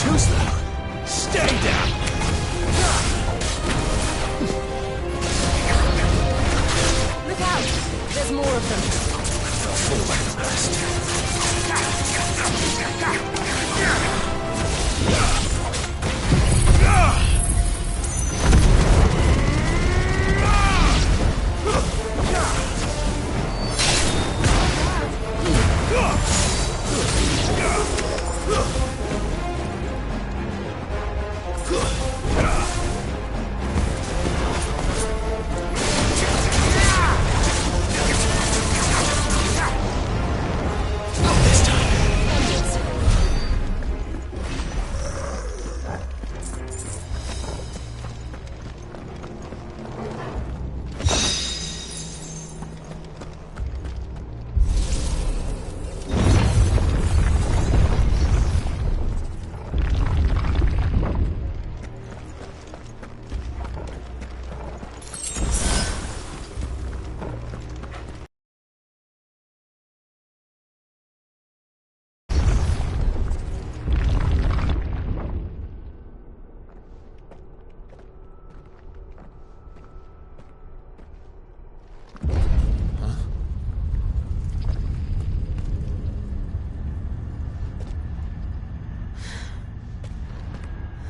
Too slow. Stay down. Look out! There's more of them. They'll fall like the rest.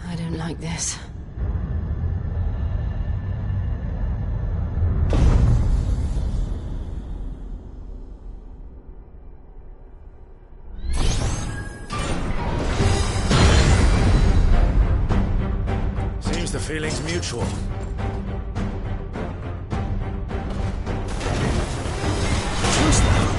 I don't like this. Seems the feeling's mutual. Too slow.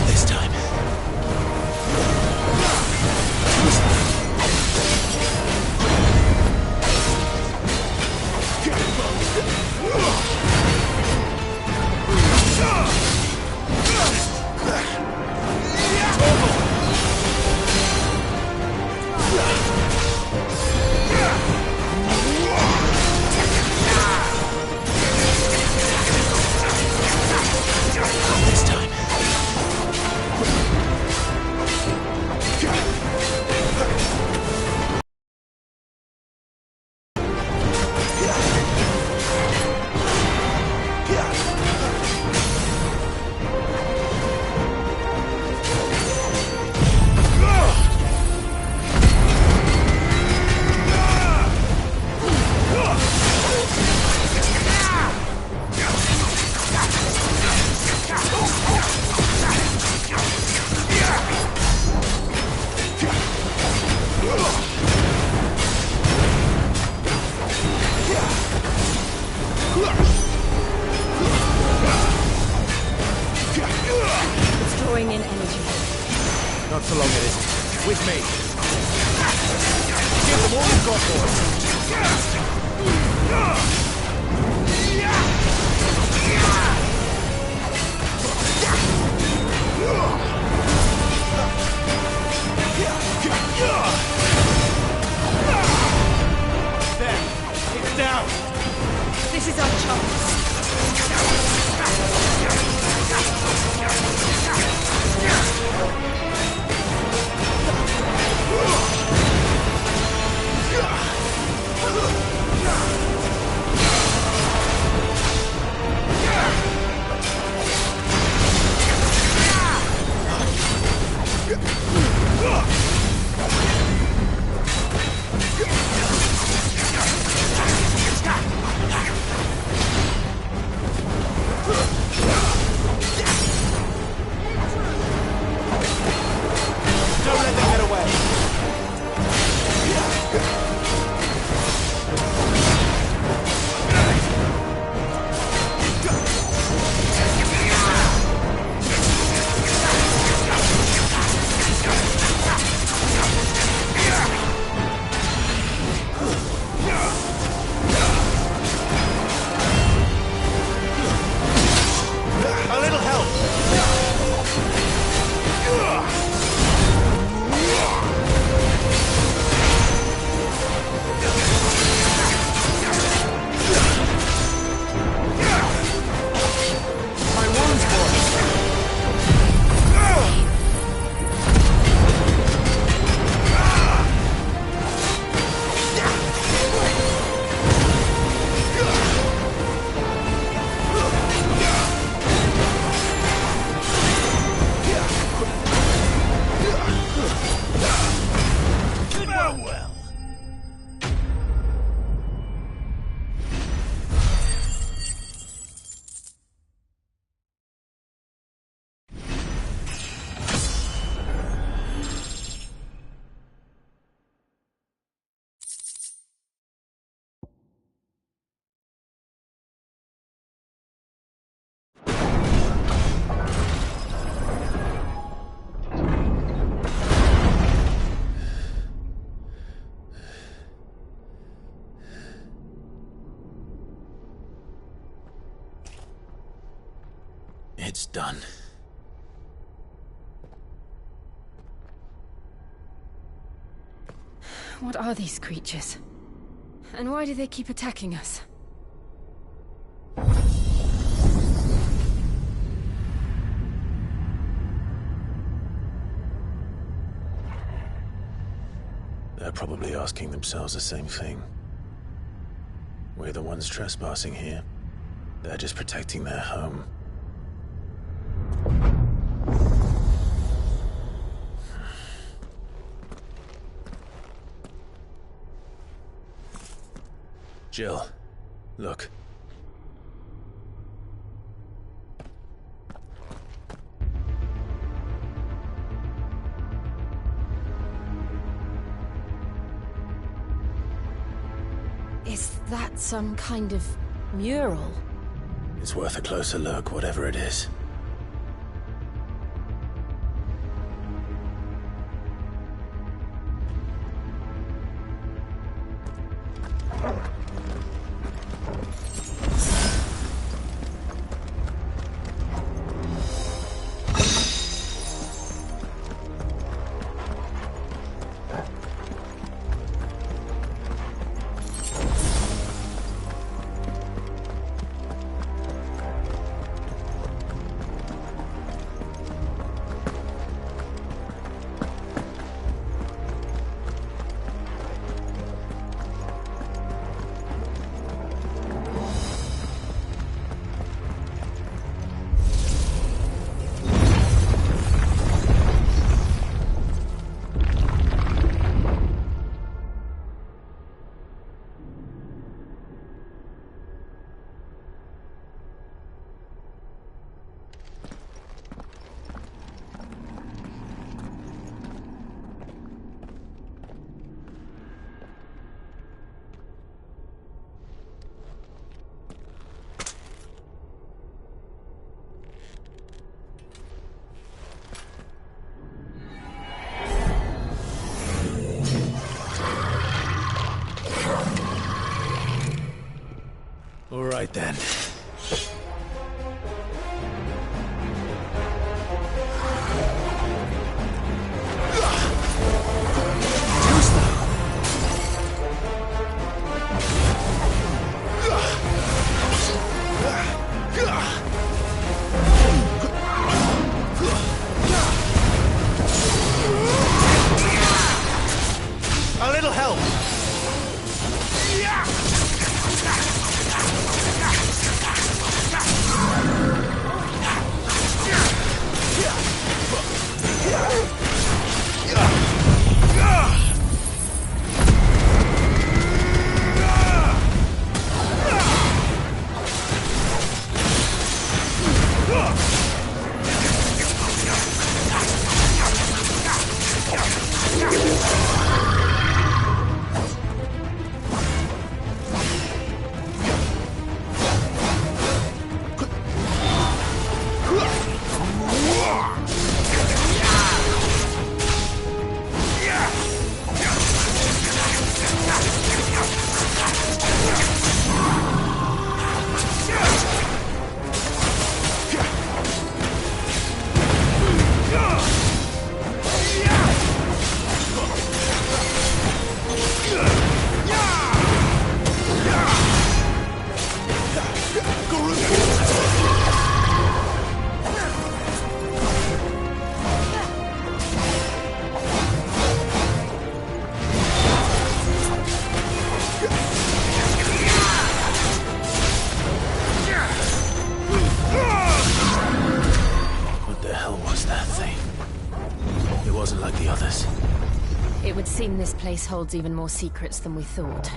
This time. This time. It's drawing in energy. Not so long it isn't. With me. Give them all you've got, boys. There. It's down. This is our chance. It's done. What are these creatures? And why do they keep attacking us? They're probably asking themselves the same thing. We're the ones trespassing here. They're just protecting their home. Jill, look. Is that some kind of mural? It's worth a closer look, whatever it is. All right then. A little help! It would seem this place holds even more secrets than we thought.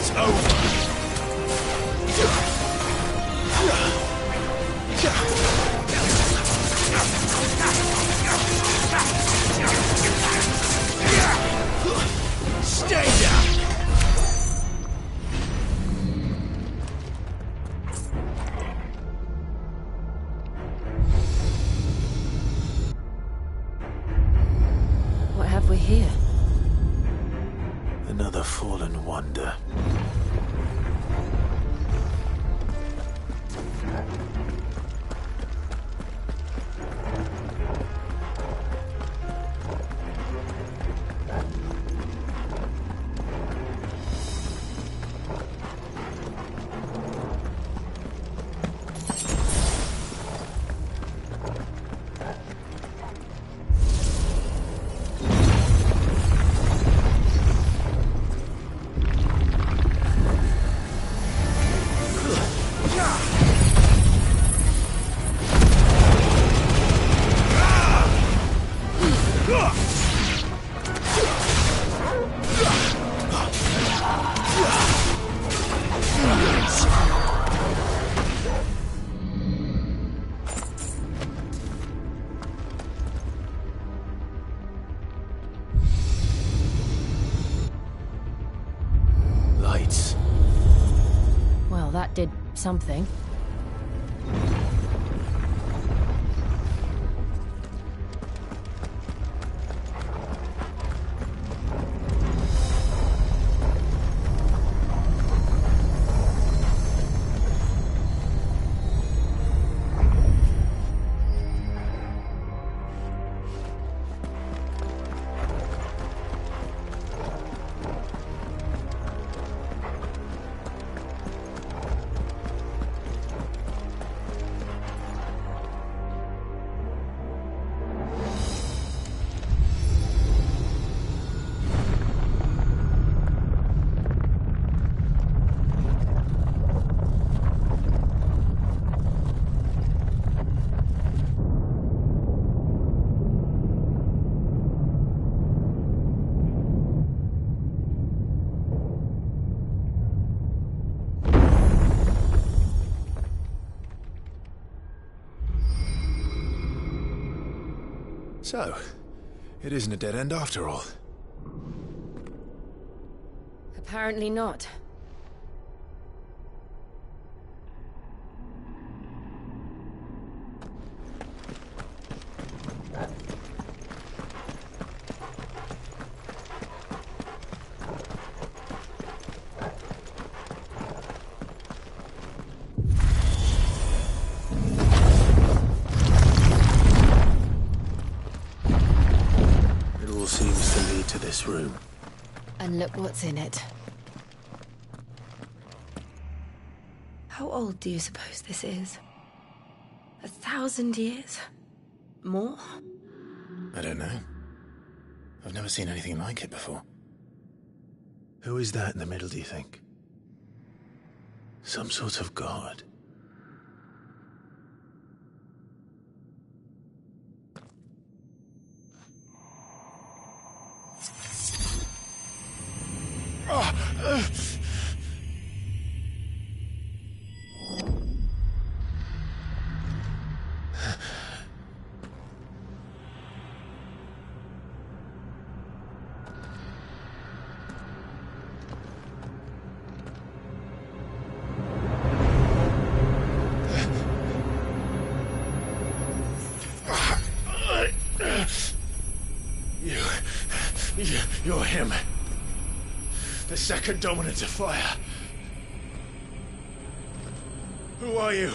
It's over. Stay down! What have we here? Another fallen wonder. Lights. Well, that did something. So, it isn't a dead end after all. Apparently not. It all seems to lead to this room. And look what's in it. How old do you suppose this is? 1,000 years? More? I don't know. I've never seen anything like it before. Who is that in the middle, do you think? Some sort of god? You're him. The second dominant of fire. Who are you?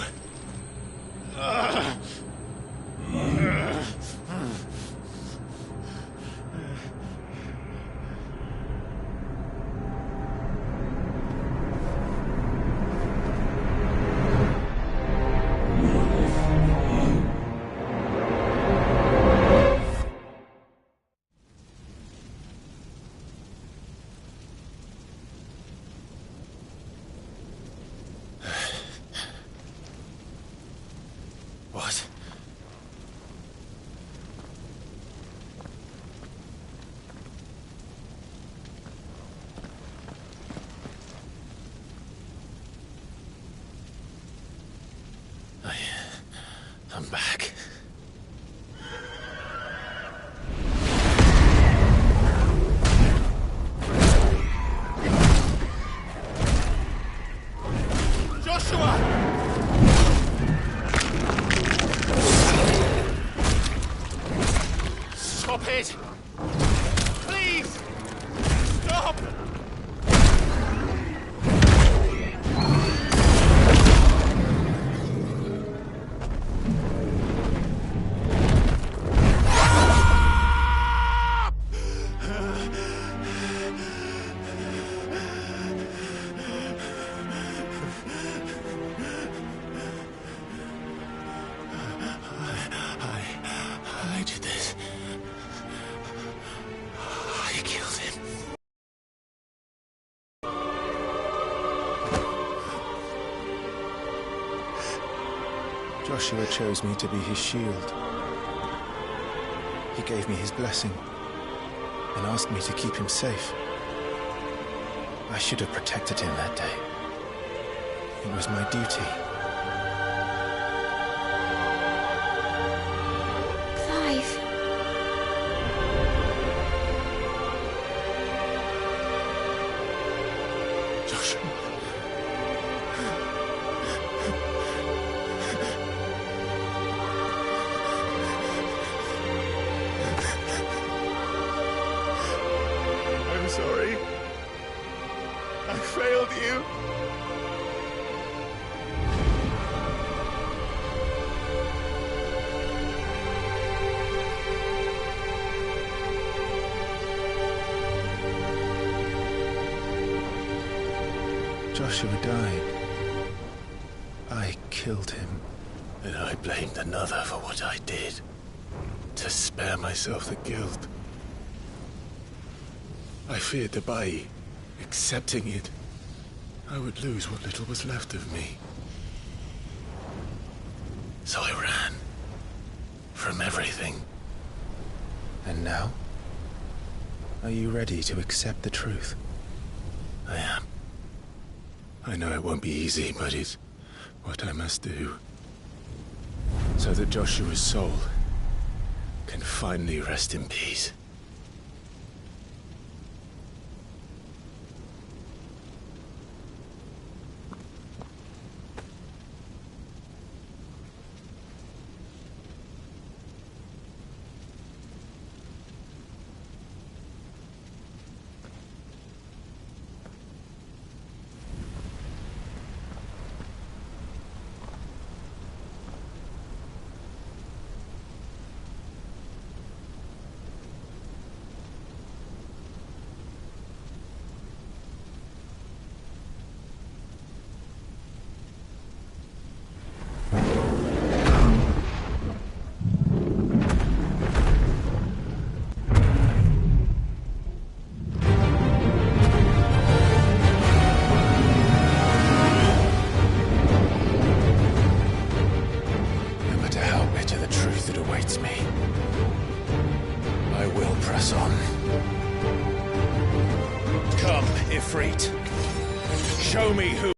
What? Joshua! Stop it! Please! Stop! I did this. I killed him. Joshua chose me to be his shield. He gave me his blessing and asked me to keep him safe. I should have protected him that day. It was my duty. Clive. Joshua. I'm sorry. I failed you. Joshua died. I killed him. And I blamed another for what I did, to spare myself the guilt. I feared that by accepting it, I would lose what little was left of me. So I ran from everything. And now? Are you ready to accept the truth? I am. I know it won't be easy, but it's what I must do. So that Joshua's soul can finally rest in peace. Ifrit. Show me who...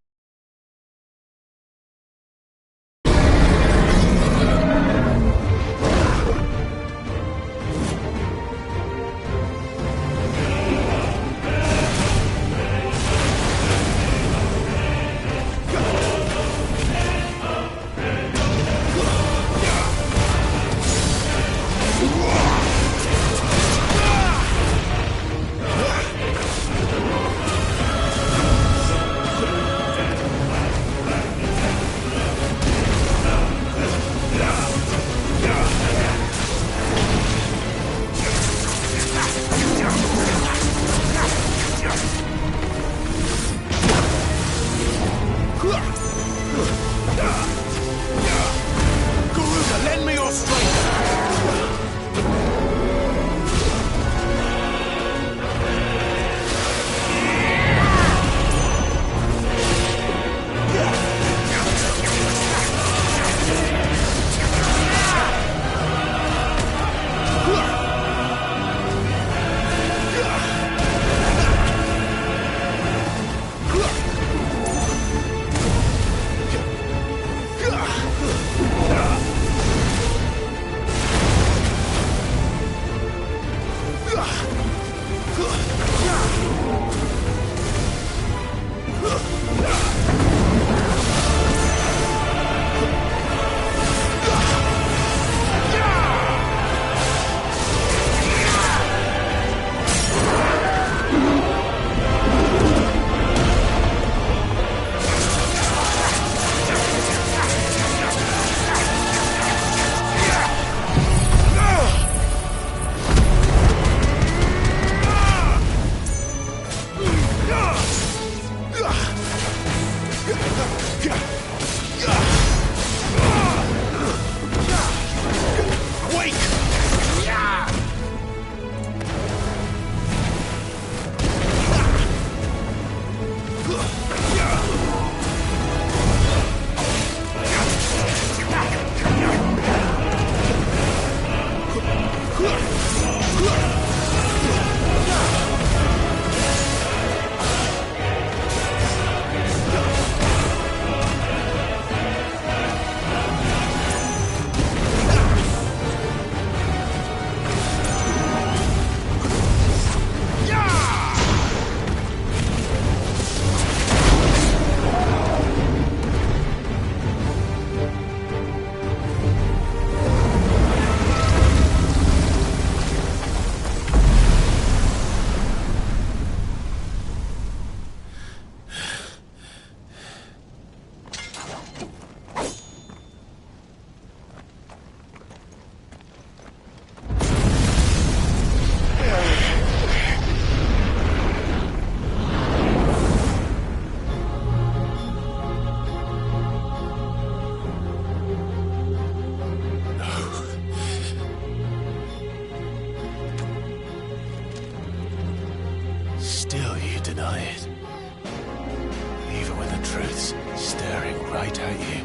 staring right at you.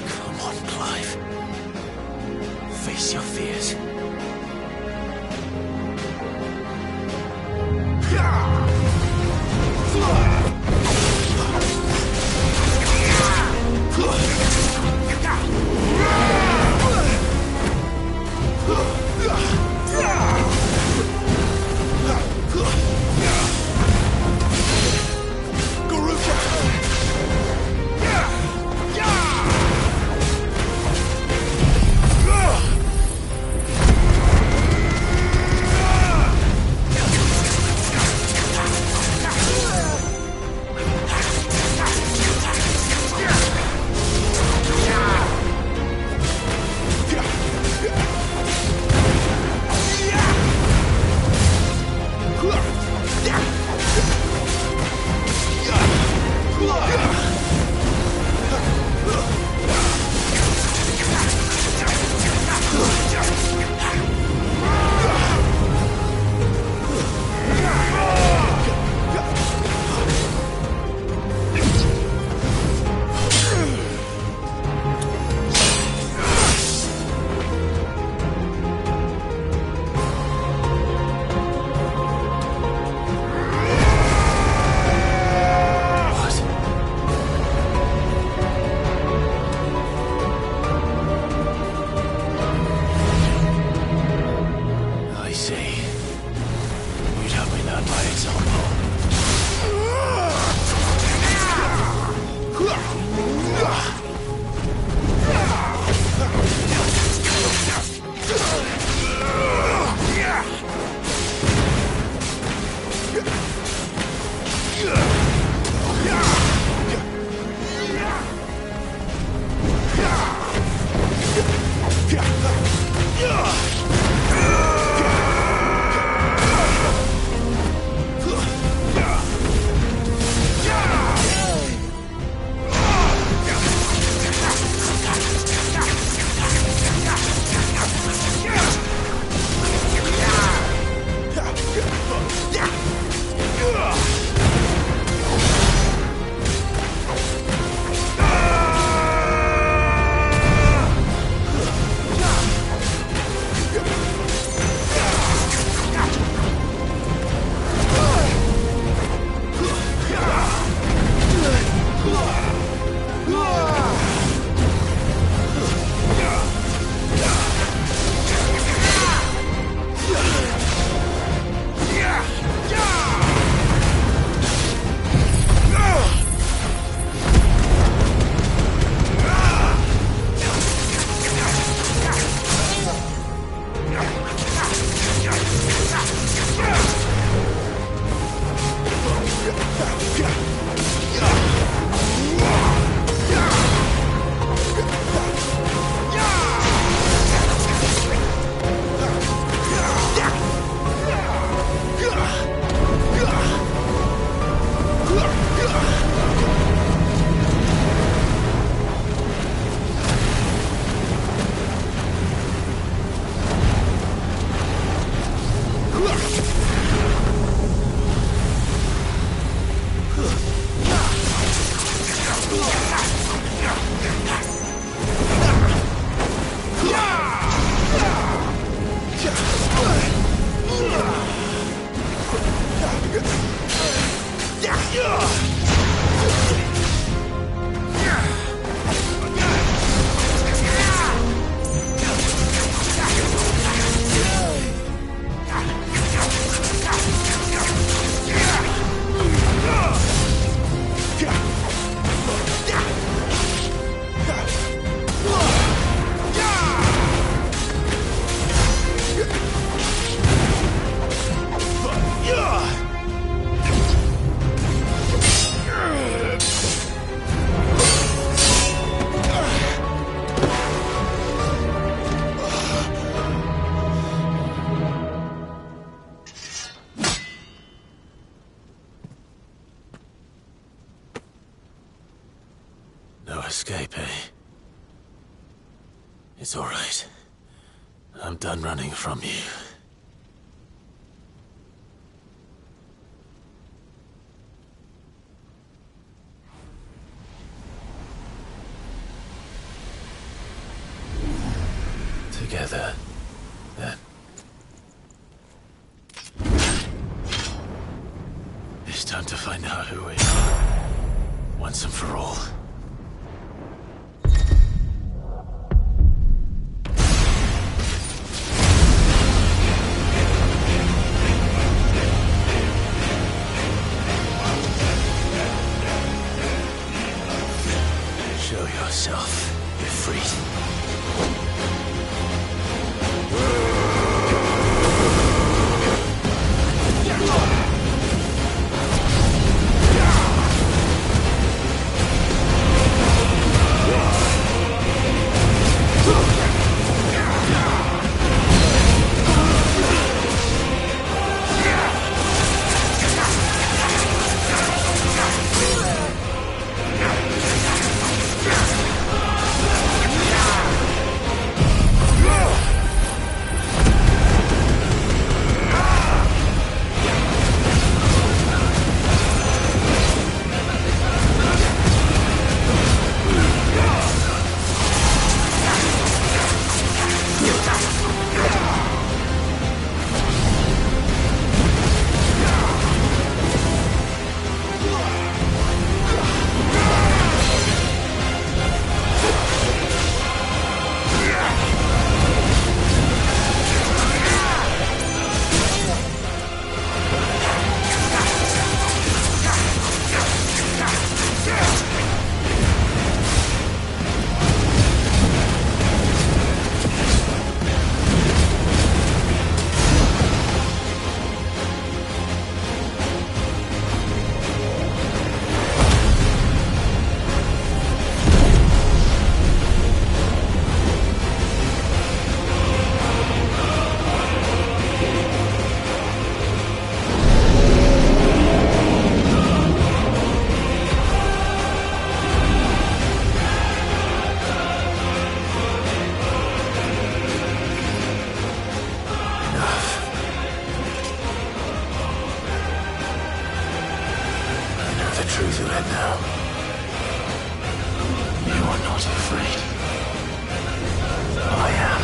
Come on, Clive. Face your fears. Escape, eh? It's all right. I'm done running from you. together, then. It's time to find out who we are, once and for all. Show yourself, Ifrit. Truth of it now. You are not afraid. I am.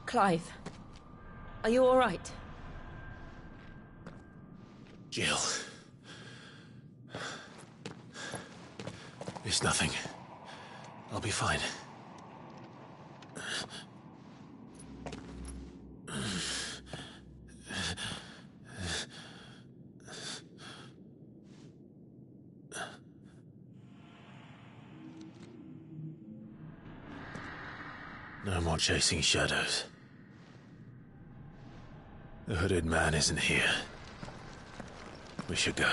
Clive, are you all right? Jill. It's nothing. I'll be fine. No more chasing shadows. The hooded man isn't here. We should go.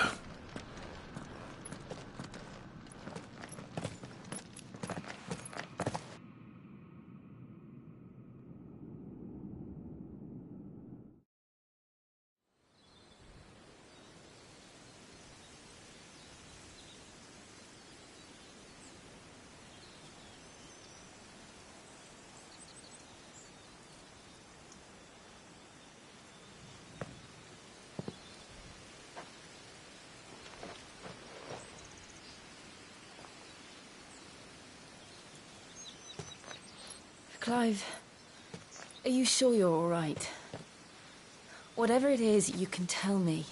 Clive, are you sure you're all right? Whatever it is, you can tell me.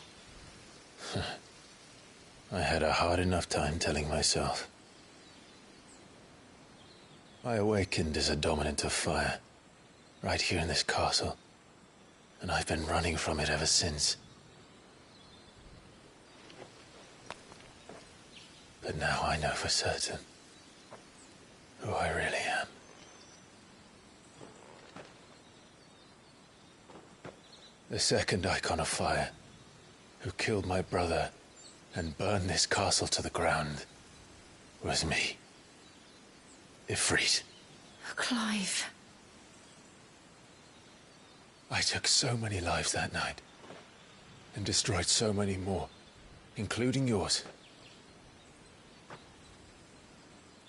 I had a hard enough time telling myself. I awakened as a dominant of fire, right here in this castle, and I've been running from it ever since. But now I know for certain who I really am. The second Icon of Fire, who killed my brother and burned this castle to the ground, was me. Ifrit. Clive. I took so many lives that night, and destroyed so many more, including yours.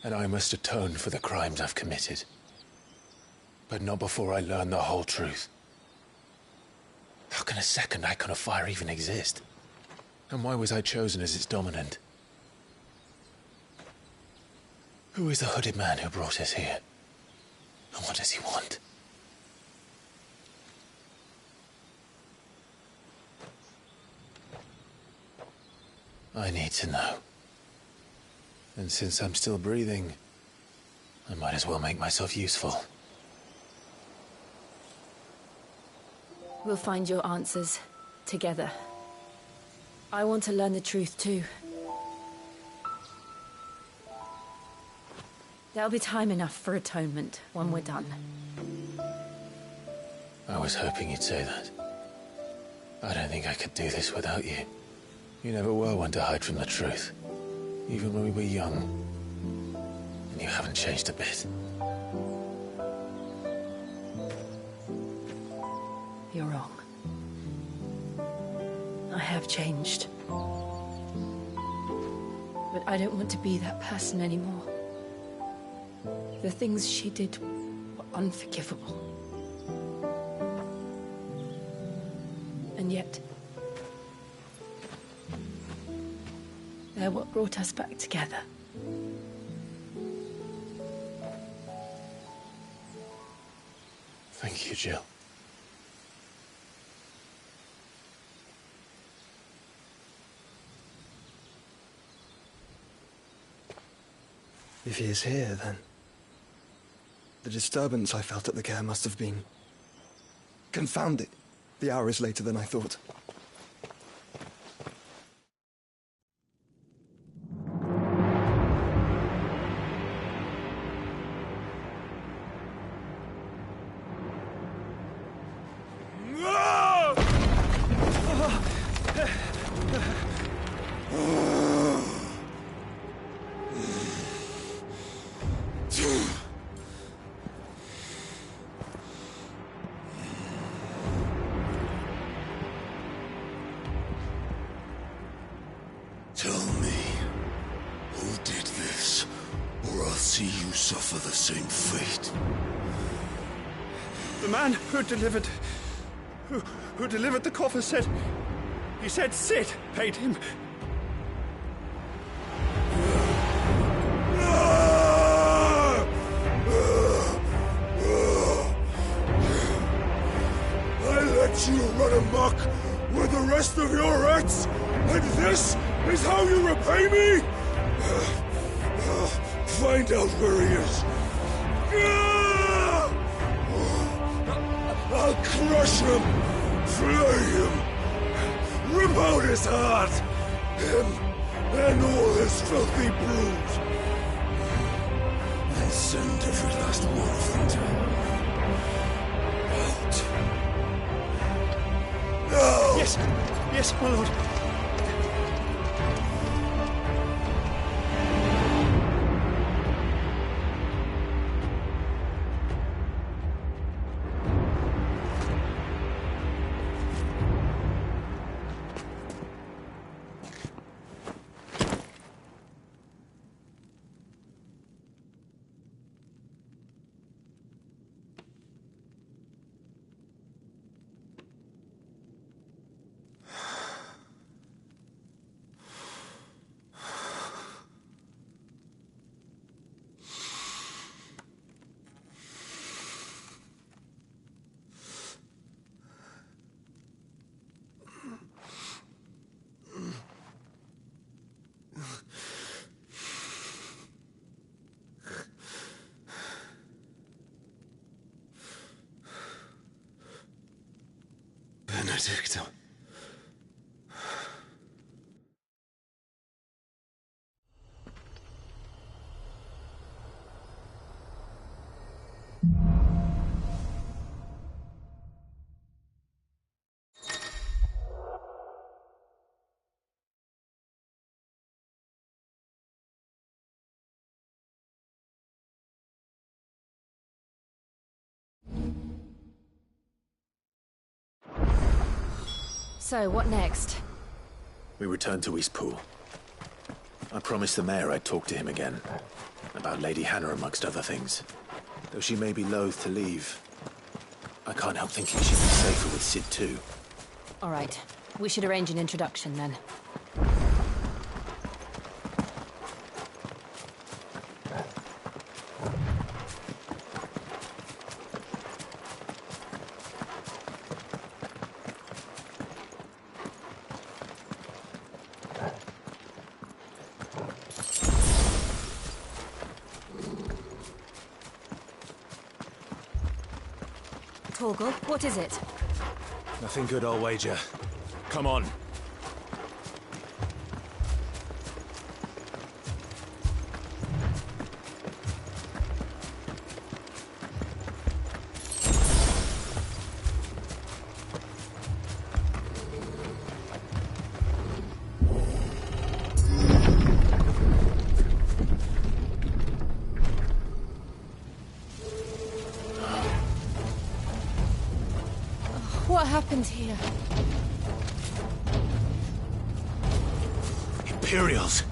And I must atone for the crimes I've committed. But not before I learn the whole truth. How can a second Icon of Fire even exist? And why was I chosen as its dominant? Who is the hooded man who brought us here? And what does he want? I need to know. And since I'm still breathing, I might as well make myself useful. We'll find your answers together. I want to learn the truth too. There'll be time enough for atonement when we're done. I was hoping you'd say that. I don't think I could do this without you. You never were one to hide from the truth, even when we were young. And you haven't changed a bit. You're wrong. I have changed. But I don't want to be that person anymore. The things she did were unforgivable. And yet, they're what brought us back together. Thank you, Jill. If he is here, then the disturbance I felt at the care must have been confounded. The hour is later than I thought. Tell me, who did this, or I'll see you suffer the same fate. The man who delivered the coffer said... He said Cid paid him. I let you run amok with the rest of your rats, and this is how you repay me? Find out where he is. I'll crush him, flay him, rip out his heart, him and all his filthy brood. Send every last one of them to out. No! Yes, yes, my lord. Benedicta. So, what next? We return to Eastpool. I promised the mayor I'd talk to him again. About Lady Hannah, amongst other things. Though she may be loath to leave, I can't help thinking she'd be safer with Cid too. All right. We should arrange an introduction, then. Torgal, what is it? Nothing good, I'll wager. Come on. What happened here? Imperials!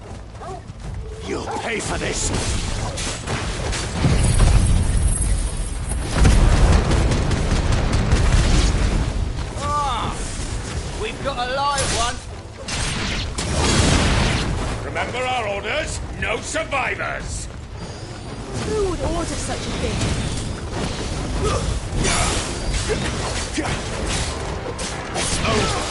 You'll pay for this! We've got a live one. Remember our orders? No survivors! Who would order such a thing? It's over!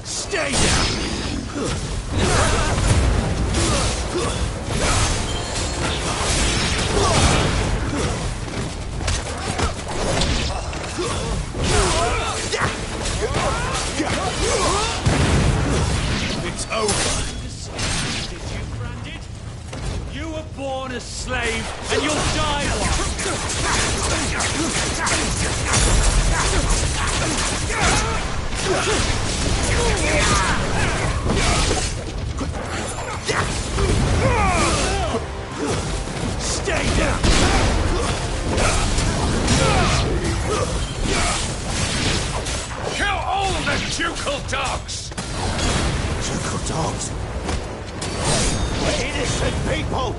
Stay down! It's over! Did you, Branded? You were born a slave, and you'll die one. Stay down! Kill all the ducal dogs! Ducal dogs? We're innocent people!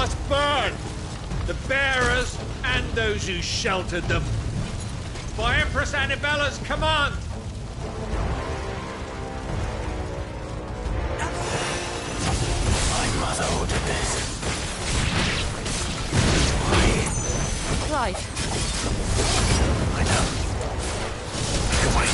must burn! The bearers and those who sheltered them. By Empress Annabella's command! My mother ordered this. Clive. I know. I can wait.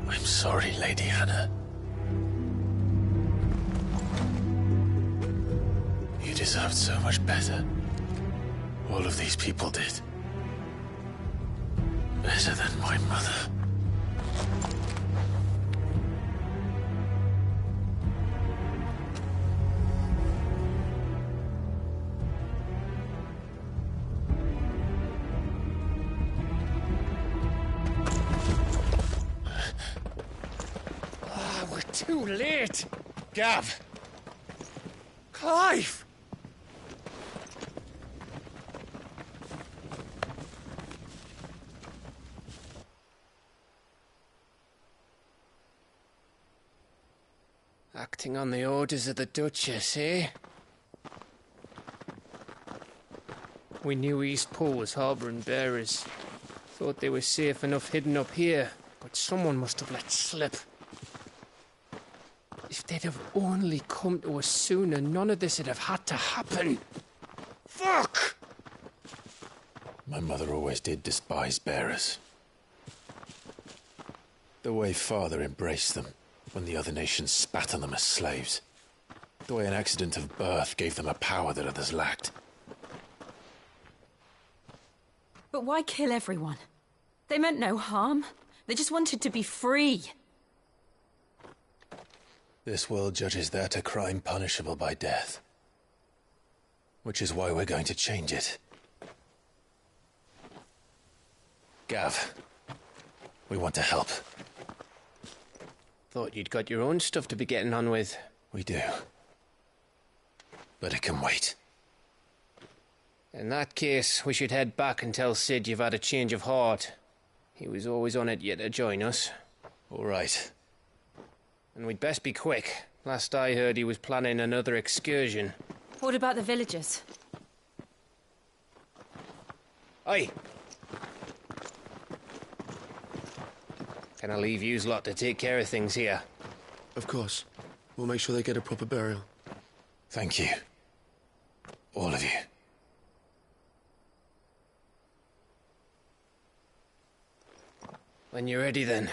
I'm sorry, Lady Anna. You deserved so much better. All of these people did. Better than my mother. Too late! Gav! Clive! Acting on the orders of the Duchess, eh? We knew Eastpool was harbouring bearers. Thought they were safe enough hidden up here, but someone must have let slip. If they'd have only come to us sooner, none of this would have had to happen. Fuck! My mother always did despise bearers. The way Father embraced them when the other nations spat on them as slaves. The way an accident of birth gave them a power that others lacked. But why kill everyone? They meant no harm. They just wanted to be free. This world judges that a crime punishable by death. Which is why we're going to change it. Gav, we want to help. Thought you'd got your own stuff to be getting on with. We do. But it can wait. In that case, we should head back and tell Sid you've had a change of heart. He was always on it yet to join us. All right. And we'd best be quick. Last I heard, he was planning another excursion. What about the villagers? Aye. Can I leave yous lot to take care of things here? Of course. We'll make sure they get a proper burial. Thank you. All of you. When you're ready, then.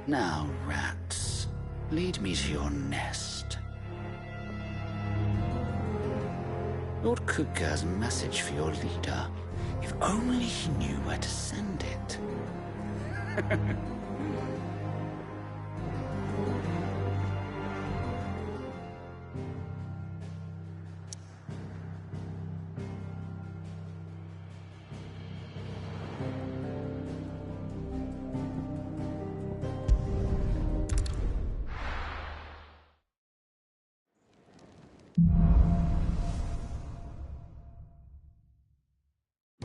Now, rats, lead me to your nest. Lord Kupka has a message for your leader. If only he knew where to send it.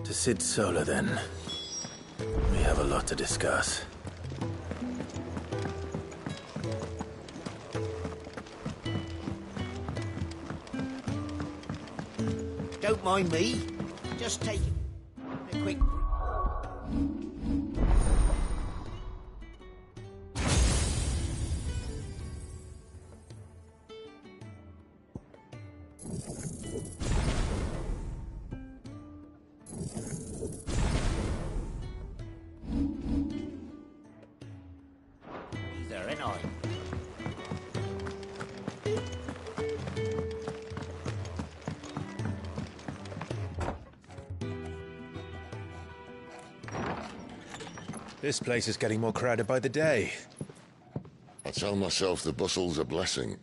To Sid Solar, then. We have a lot to discuss. Don't mind me. Just take a quick... Either, ain't I? This place is getting more crowded by the day. I tell myself the bustle's a blessing.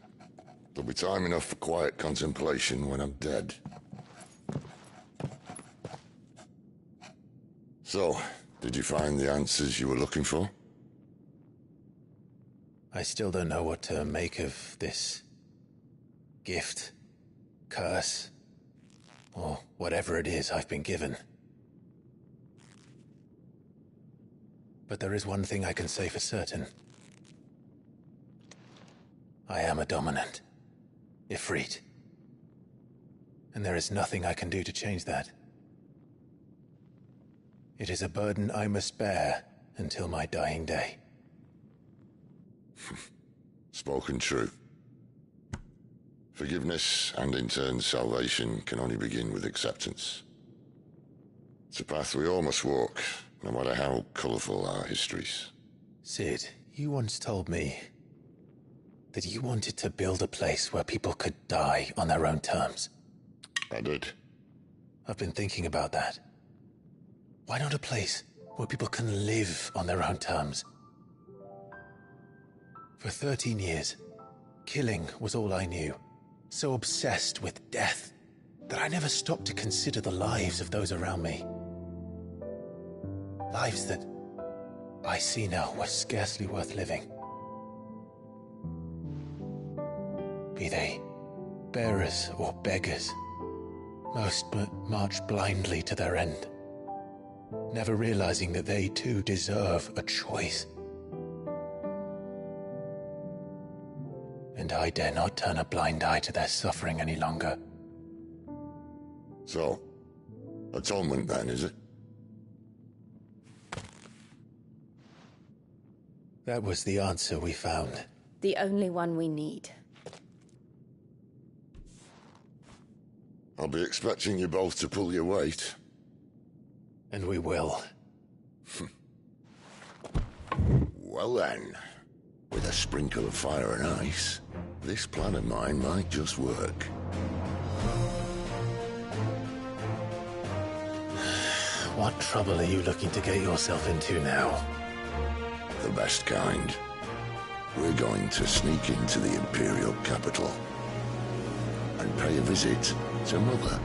There'll be time enough for quiet contemplation when I'm dead. So, did you find the answers you were looking for? I still don't know what to make of this gift, curse, or whatever it is I've been given. But there is one thing I can say for certain. I am a dominant, Ifrit. And there is nothing I can do to change that. It is a burden I must bear until my dying day. Spoken true. Forgiveness, and in turn salvation, can only begin with acceptance. It's a path we all must walk, no matter how colourful our histories. Sid, you once told me that you wanted to build a place where people could die on their own terms. I did. I've been thinking about that. Why not a place where people can live on their own terms? For 13 years, killing was all I knew. So obsessed with death that I never stopped to consider the lives of those around me. Lives that I see now were scarcely worth living. Be they bearers or beggars, most march blindly to their end, never realizing that they too deserve a choice. And I dare not turn a blind eye to their suffering any longer. So, atonement then, is it? That was the answer we found. The only one we need. I'll be expecting you both to pull your weight. And we will. Well then, with a sprinkle of fire and ice, this plan of mine might just work. What trouble are you looking to get yourself into now? The best kind. We're going to sneak into the Imperial capital and pay a visit to Mother.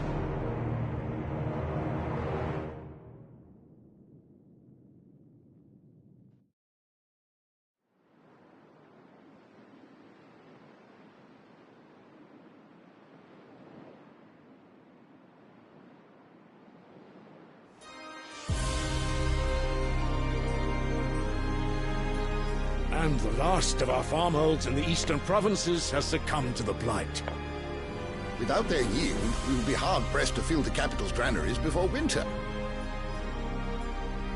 And the last of our farmholds in the eastern provinces has succumbed to the blight. Without their yield, we will be hard-pressed to fill the capital's granaries before winter.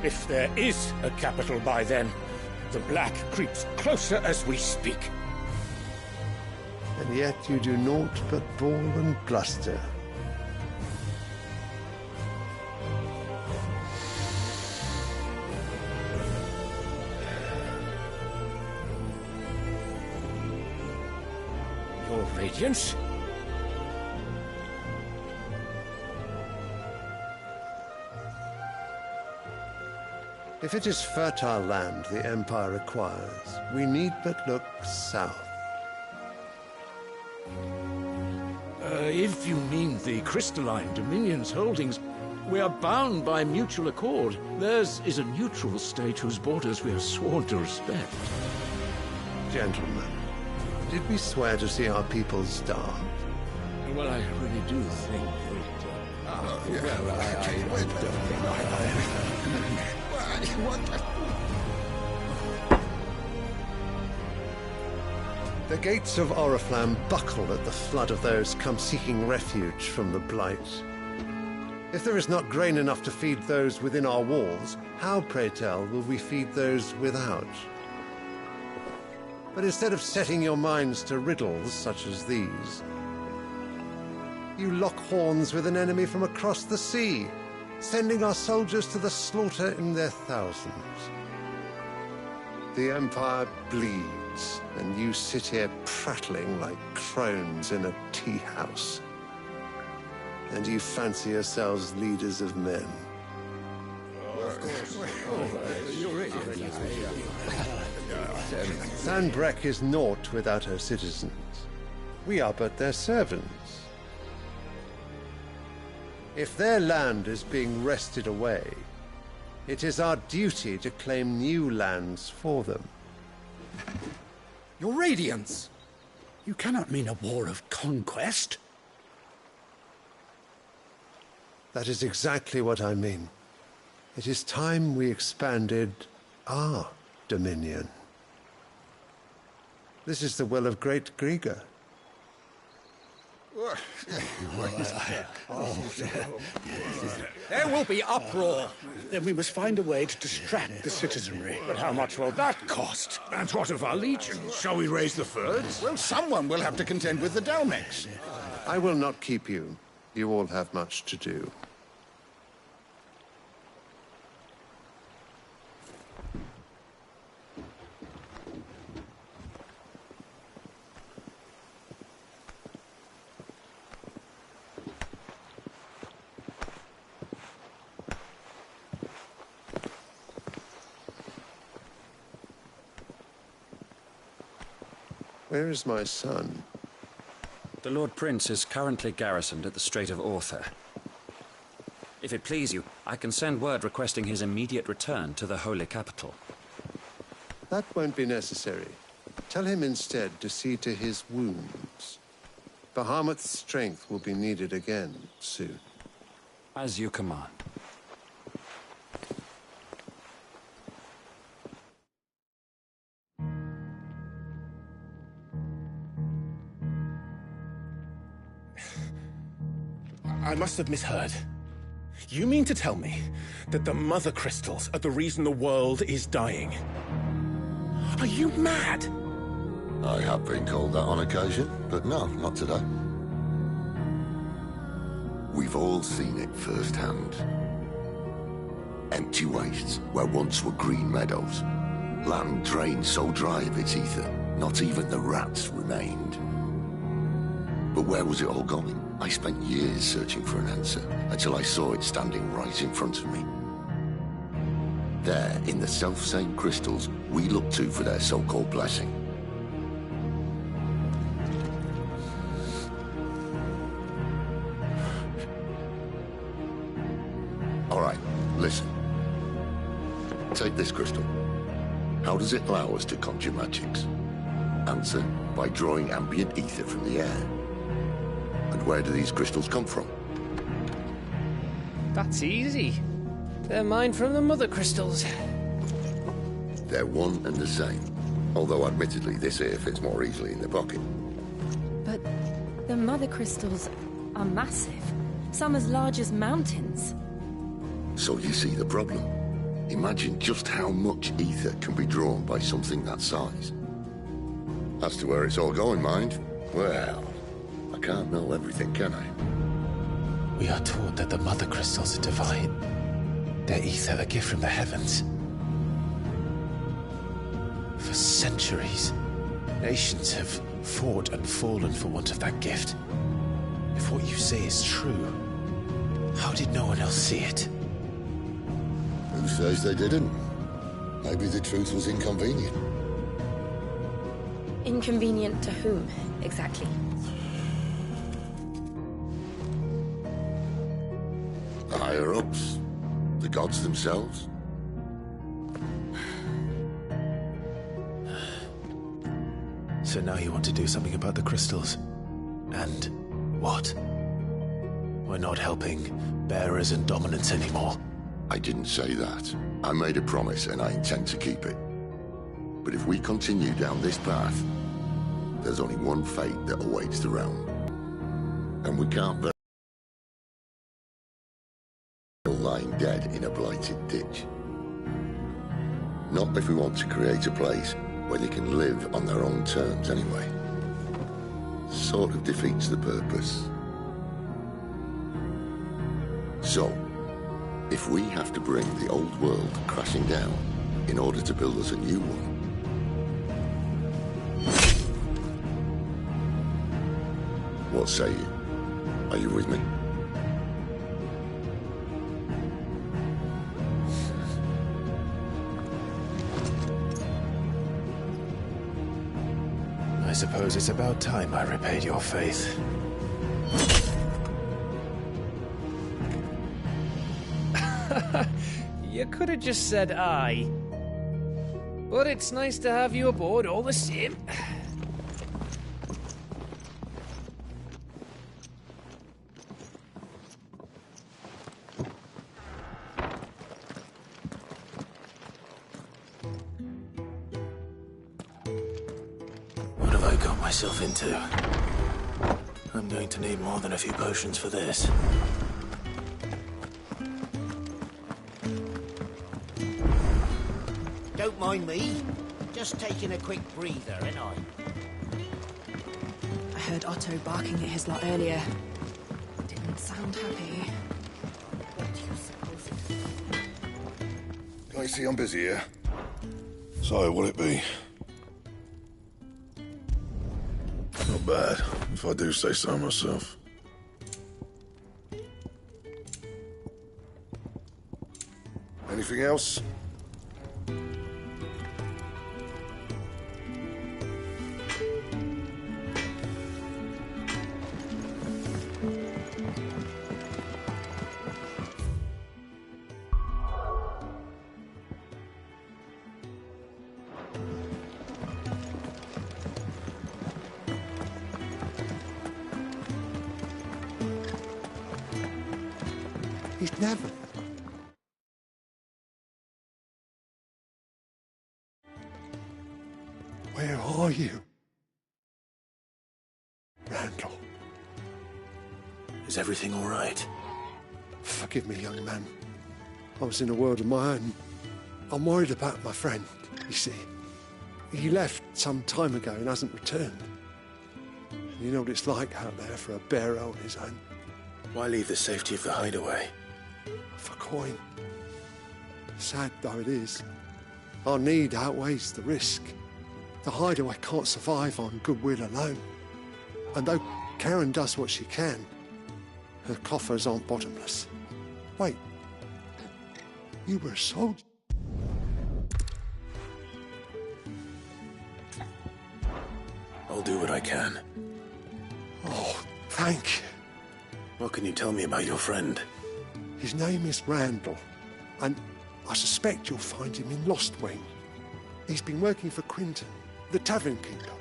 If there is a capital by then, the Black creeps closer as we speak. And yet you do naught but bawl and bluster. Your Radiance? If it is fertile land the Empire acquires, we need but look south. If you mean the crystalline Dominion's holdings, we are bound by mutual accord. Theirs is a neutral state whose borders we are sworn to respect. Gentlemen, did we swear to see our people starve? Well, I really do think that... The gates of Oriflamme buckle at the flood of those come seeking refuge from the blight. If there is not grain enough to feed those within our walls, how, pray tell, will we feed those without? But instead of setting your minds to riddles such as these, you lock horns with an enemy from across the sea, sending our soldiers to the slaughter in their thousands. The Empire bleeds, and you sit here prattling like crones in a tea-house. And you fancy yourselves leaders of men. Sanbreque is naught without her citizens. We are but their servants. If their land is being wrested away, it is our duty to claim new lands for them. Your Radiance! You cannot mean a war of conquest. That is exactly what I mean. It is time we expanded our dominion. This is the will of great Griga. There will be uproar. Then we must find a way to distract the citizenry. But how much will that cost? And what of our legions? Shall we raise the Fyrds? Well, someone will have to contend with the Dalmex. I will not keep you. You all have much to do. Where is my son? The Lord Prince is currently garrisoned at the Strait of Orther. If it please you, I can send word requesting his immediate return to the Holy Capital. That won't be necessary. Tell him instead to see to his wounds. Bahamut's strength will be needed again soon. As you command. I must have misheard. You mean to tell me that the Mother Crystals are the reason the world is dying? Are you mad? I have been called that on occasion, but no, not today. We've all seen it firsthand. Empty wastes where once were green meadows. Land drained so dry of its ether, not even the rats remained. But where was it all going? I spent years searching for an answer, until I saw it standing right in front of me. There, in the self-same crystals we look to for their so-called blessing. All right, listen. Take this crystal. How does it allow us to conjure magics? Answer, by drawing ambient ether from the air. And where do these crystals come from? That's easy. They're mined from the Mother Crystals. They're one and the same. Although, admittedly, this here fits more easily in the pocket. But the mother crystals are massive. Some as large as mountains. So you see the problem. Imagine just how much ether can be drawn by something that size. As to where it's all going, mind, well, I can't know everything, can I? We are taught that the mother crystals are divine. Their ether a gift from the heavens. For centuries, nations have fought and fallen for want of that gift. If what you say is true, how did no one else see it? Who says they didn't? Maybe the truth was inconvenient. Inconvenient to whom, exactly? The higher-ups? The gods themselves? So now you want to do something about the crystals. And what? We're not helping bearers and dominants anymore. I didn't say that. I made a promise and I intend to keep it. But if we continue down this path, there's only one fate that awaits the realm. And we can't bury lying dead in a blighted ditch. Not if we want to create a place where they can live on their own terms anyway. Sort of defeats the purpose. So, if we have to bring the old world crashing down in order to build us a new one, what say you? Are you with me? I suppose it's about time I repaid your faith. You could have just said aye. But it's nice to have you aboard all the same. What have I got myself into? I'm going to need more than a few potions for this. Don't mind me. Just taking a quick breather, ain't I? I heard Otto barking at his lot earlier. Didn't sound happy. Can I see I'm busy here? So, will it be? Not bad, if I do say so myself. Anything else? He's never. Where are you? Randall. Is everything all right? Forgive me, young man. I was in a world of my own. I'm worried about my friend, you see. He left some time ago and hasn't returned. You know what it's like out there for a bearer on his own. Why leave the safety of the hideaway? For coin. Sad though it is, our need outweighs the risk. The hideaway can't survive on goodwill alone. And though Karen does what she can, her coffers aren't bottomless. Wait, you were a soldier? I'll do what I can. Oh, thank you. What can you tell me about your friend? His name is Randall, and I suspect you'll find him in Lostwing. He's been working for Quinton, the tavern keeper.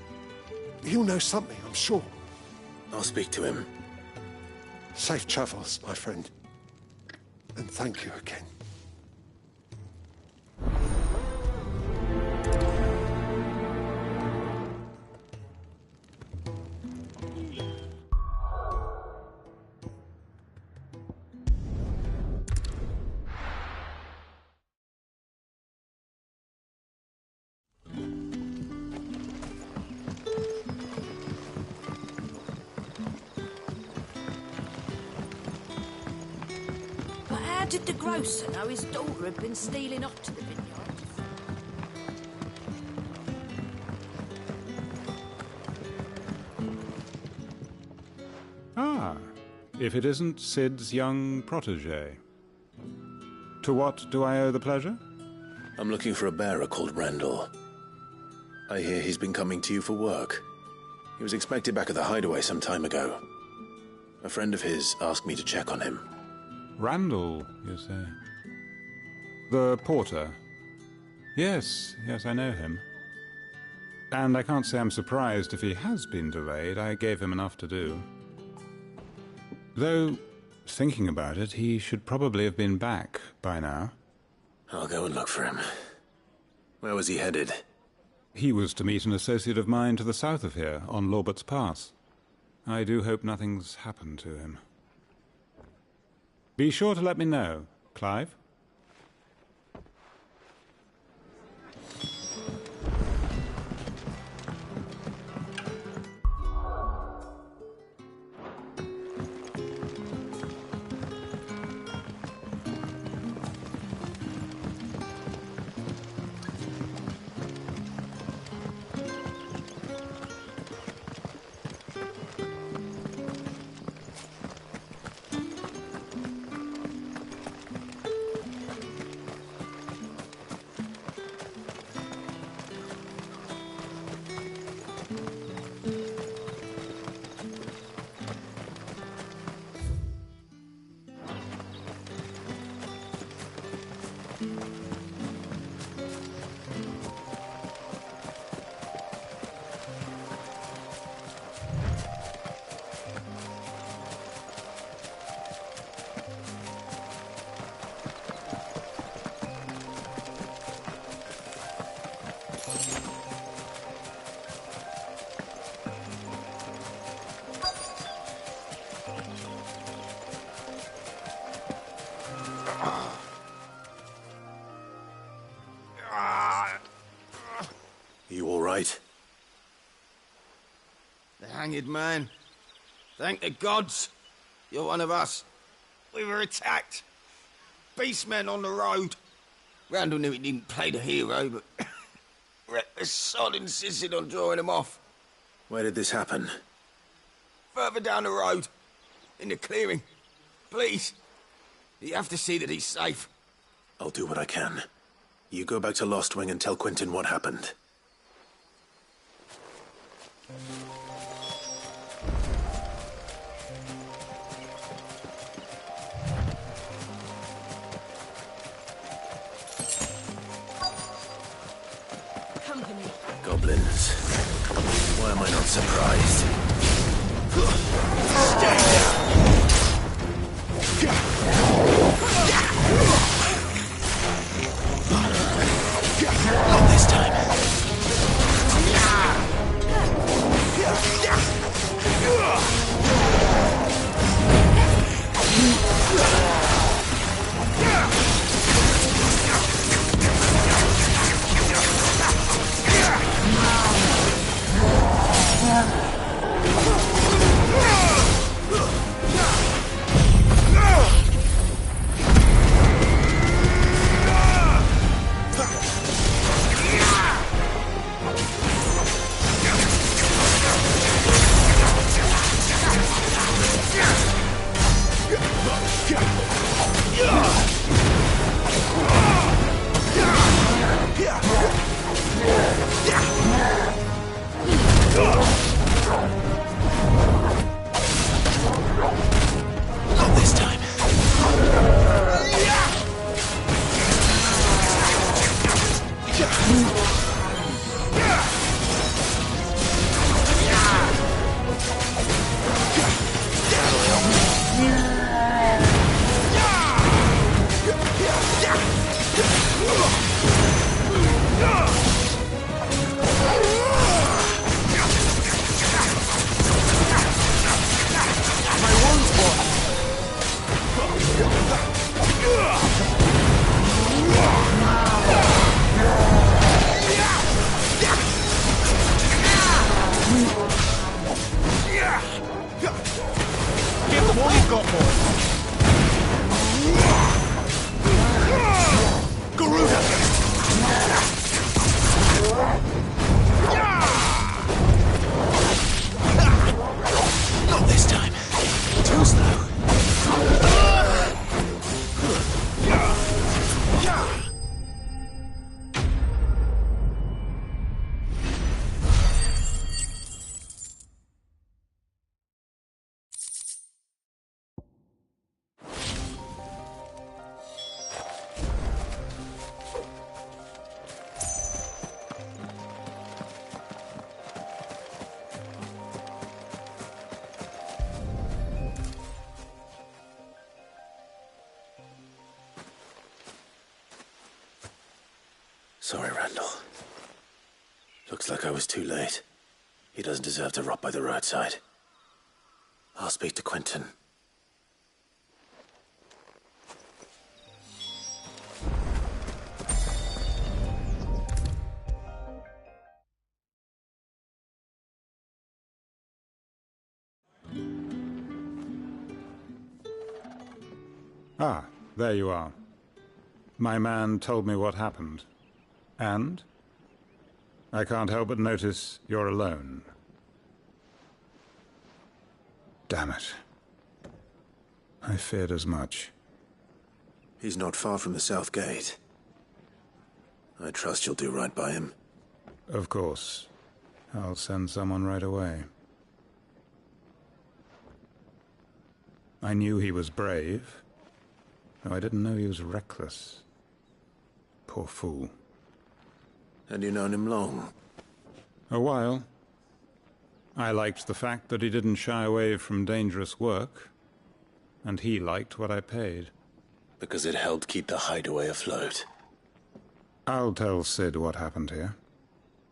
He'll know something, I'm sure. I'll speak to him. Safe travels, my friend. And thank you again. How did the grocer know his daughter had been stealing off to the vineyard? Ah, if it isn't Sid's young protege. To what do I owe the pleasure? I'm looking for a bearer called Randall. I hear he's been coming to you for work. He was expected back at the hideaway some time ago. A friend of his asked me to check on him. Randall, you say? The porter? Yes, I know him. And I can't say I'm surprised if he has been delayed. I gave him enough to do. Though, thinking about it, he should probably have been back by now. I'll go and look for him. Where was he headed? He was to meet an associate of mine to the south of here, on Lorbert's Pass. I do hope nothing's happened to him. Be sure to let me know, Clive. You all right? The hanged man. Thank the gods. You're one of us. We were attacked. Beastmen on the road. Randall knew he didn't play the hero, but reckless sod insisted on drawing him off. Where did this happen? Further down the road. In the clearing. Please. You have to see that he's safe. I'll do what I can. You go back to Lost Wing and tell Quentin what happened. Company. Goblins. Why am I not surprised? Stay down! Not this time. Not this time. Give them all you've got, boy. Sorry, Randall. Looks like I was too late. He doesn't deserve to rot by the roadside. I'll speak to Quentin. Ah, there you are. My man told me what happened. And? I can't help but notice you're alone. Damn it. I feared as much. He's not far from the South Gate. I trust you'll do right by him. Of course. I'll send someone right away. I knew he was brave, though I didn't know he was reckless. Poor fool. And you known him long? A while. I liked the fact that he didn't shy away from dangerous work, and he liked what I paid. Because it helped keep the hideaway afloat. I'll tell Sid what happened here.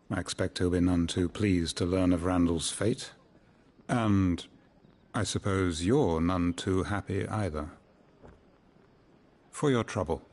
I expect he'll be none too pleased to learn of Randall's fate. And I suppose you're none too happy either. For your trouble.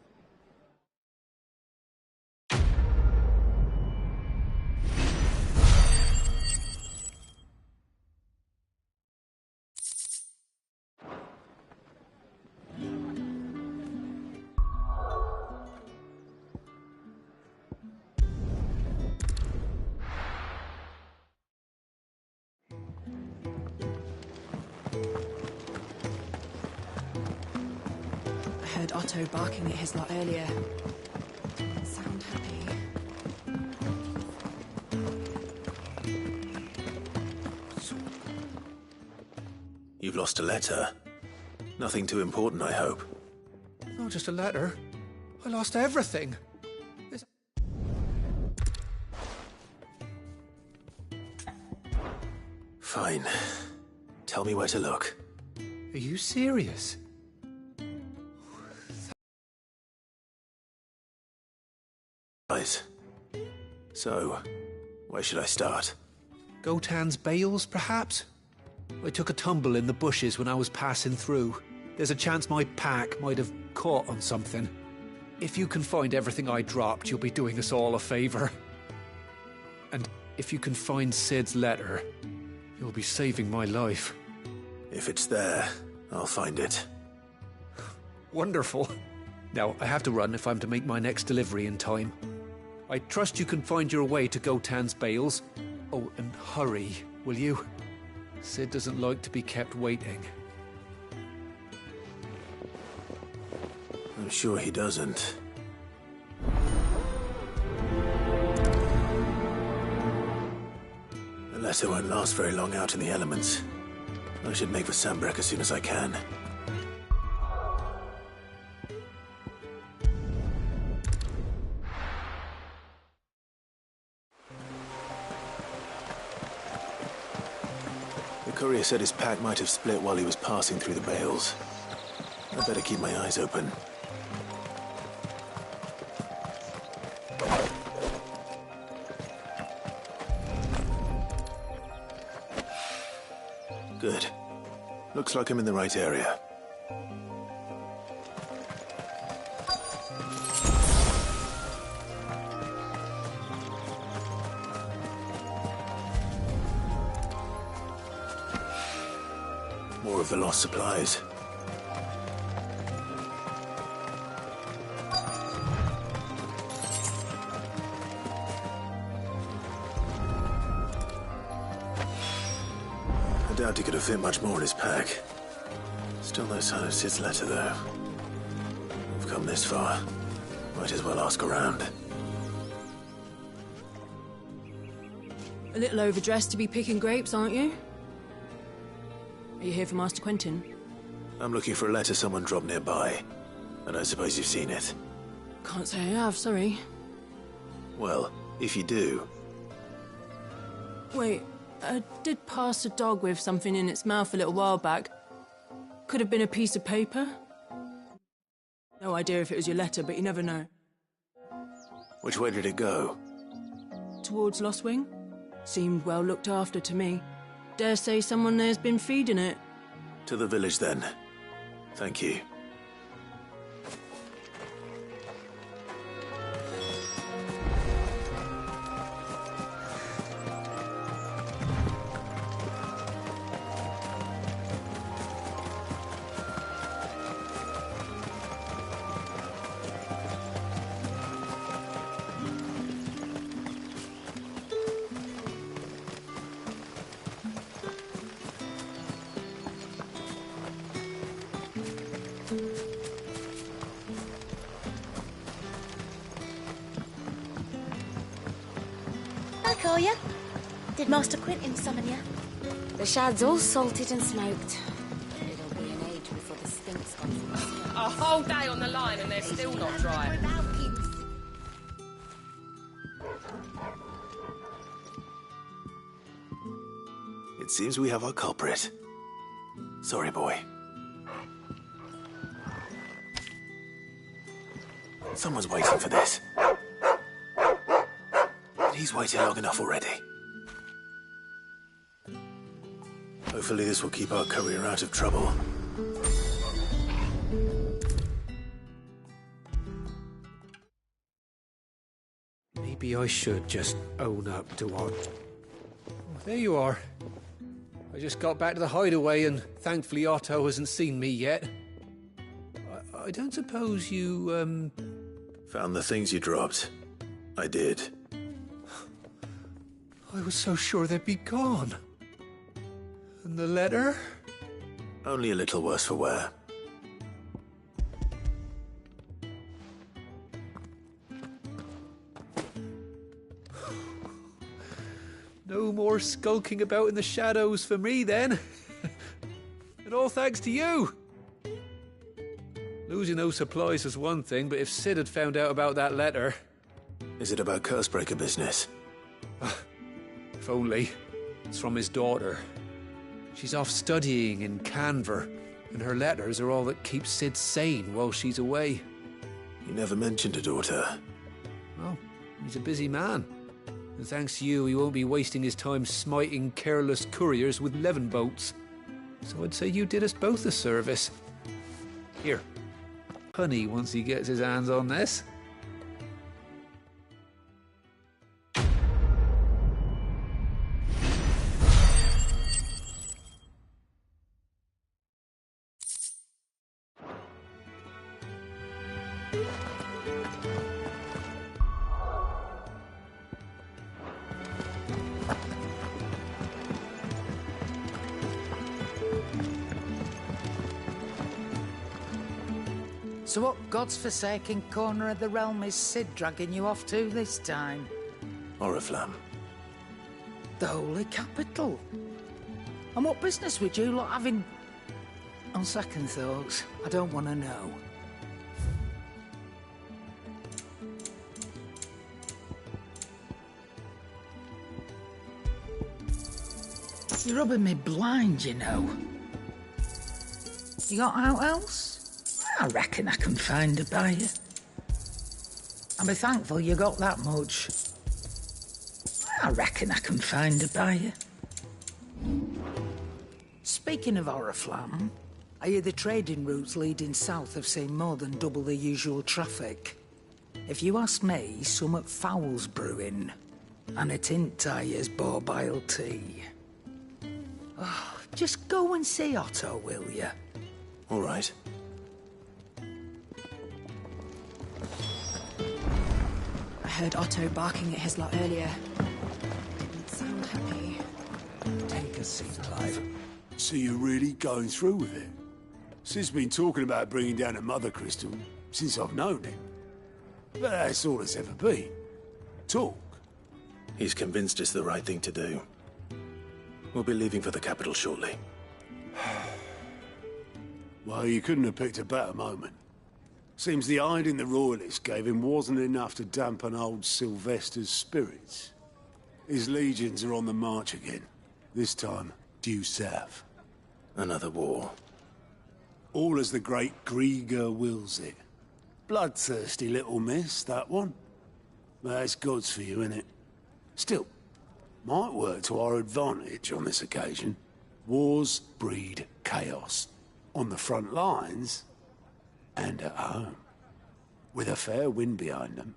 I heard Otto barking at his lot earlier. Didn't sound happy. You've lost a letter. Nothing too important, I hope. Not just a letter. I lost everything. Fine. Tell me where to look. Are you serious? So, where should I start? Gotan's bales, perhaps? I took a tumble in the bushes when I was passing through. There's a chance my pack might have caught on something. If you can find everything I dropped, you'll be doing us all a favor. And if you can find Sid's letter, you'll be saving my life. If it's there, I'll find it. Wonderful. Now, I have to run if I'm to make my next delivery in time. I trust you can find your way to Gotan's bales. Oh, and hurry, will you? Sid doesn't like to be kept waiting. I'm sure he doesn't. The letter won't last very long out in the elements. I should make for Sanbreque as soon as I can. The courier said his pack might have split while he was passing through the bales. I'd better keep my eyes open. Good. Looks like I'm in the right area. More of the lost supplies. I doubt he could have fit much more in his pack. Still no sign of Sid's letter, though. We've come this far. Might as well ask around. A little overdressed to be picking grapes, aren't you? Are you here for Master Quentin? I'm looking for a letter someone dropped nearby. I don't suppose you've seen it. Can't say I have, sorry. Well, if you do... Wait, I did pass a dog with something in its mouth a little while back. Could have been a piece of paper. No idea if it was your letter, but you never know. Which way did it go? Towards Lostwing. Seemed well looked after to me. Dare say someone there's been feeding it. To the village, then. Thank you. Back, are you? Did Master Quentin summon you? The shad's all salted and smoked. It'll be an age before the stink's gone from the skin. A whole day on the line and they're still not dry. It seems we have our culprit. Sorry, boy. Someone's waiting for this. And he's waited long enough already. Hopefully this will keep our courier out of trouble. Maybe I should just own up to what... Oh, there you are. I just got back to the hideaway and thankfully Otto hasn't seen me yet. I don't suppose you, Found the things you dropped. I did. I was so sure they'd be gone. And the letter? Only a little worse for wear. No more skulking about in the shadows for me, then. And all thanks to you. Losing those supplies was one thing, but if Sid had found out about that letter... Is it about Cursebreaker business? If only. It's from his daughter. She's off studying in Canver, and her letters are all that keeps Sid sane while she's away. You never mentioned a daughter. Well, he's a busy man. And thanks to you, he won't be wasting his time smiting careless couriers with levin boats. So I'd say you did us both a service. Here, honey once he gets his hands on this. So what God's forsaken corner of the realm is Sid dragging you off to this time? Oriflamme. The Holy Capital. And what business would you lot having... On second thoughts, I don't want to know. You're rubbing me blind, you know. You got out else? I reckon I can find a buyer. I'll be thankful you got that much. I reckon I can find a buyer. Speaking of Oriflamme, I hear the trading routes leading south have seen more than double the usual traffic. If you ask me, summat foul's brewing. And a Tintayer's borbile tea. Oh, just go and see Otto, will you? All right. I heard Otto barking at his lot earlier. Didn't sound happy. Take a seat, Clive. So you're really going through with it? Sid's been talking about bringing down a Mother Crystal since I've known him. But that's all it's ever been. Talk. He's convinced it's the right thing to do. We'll be leaving for the capital shortly. Well, you couldn't have picked a better moment. Seems the hiding the Royalists gave him wasn't enough to dampen old Sylvester's spirits. His legions are on the march again. This time, due south. Another war. All as the great Grieger wills it. Bloodthirsty little miss, that one. That's gods for you, innit? Still, might work to our advantage on this occasion. Wars breed chaos. On the front lines, and at home. With a fair wind behind them,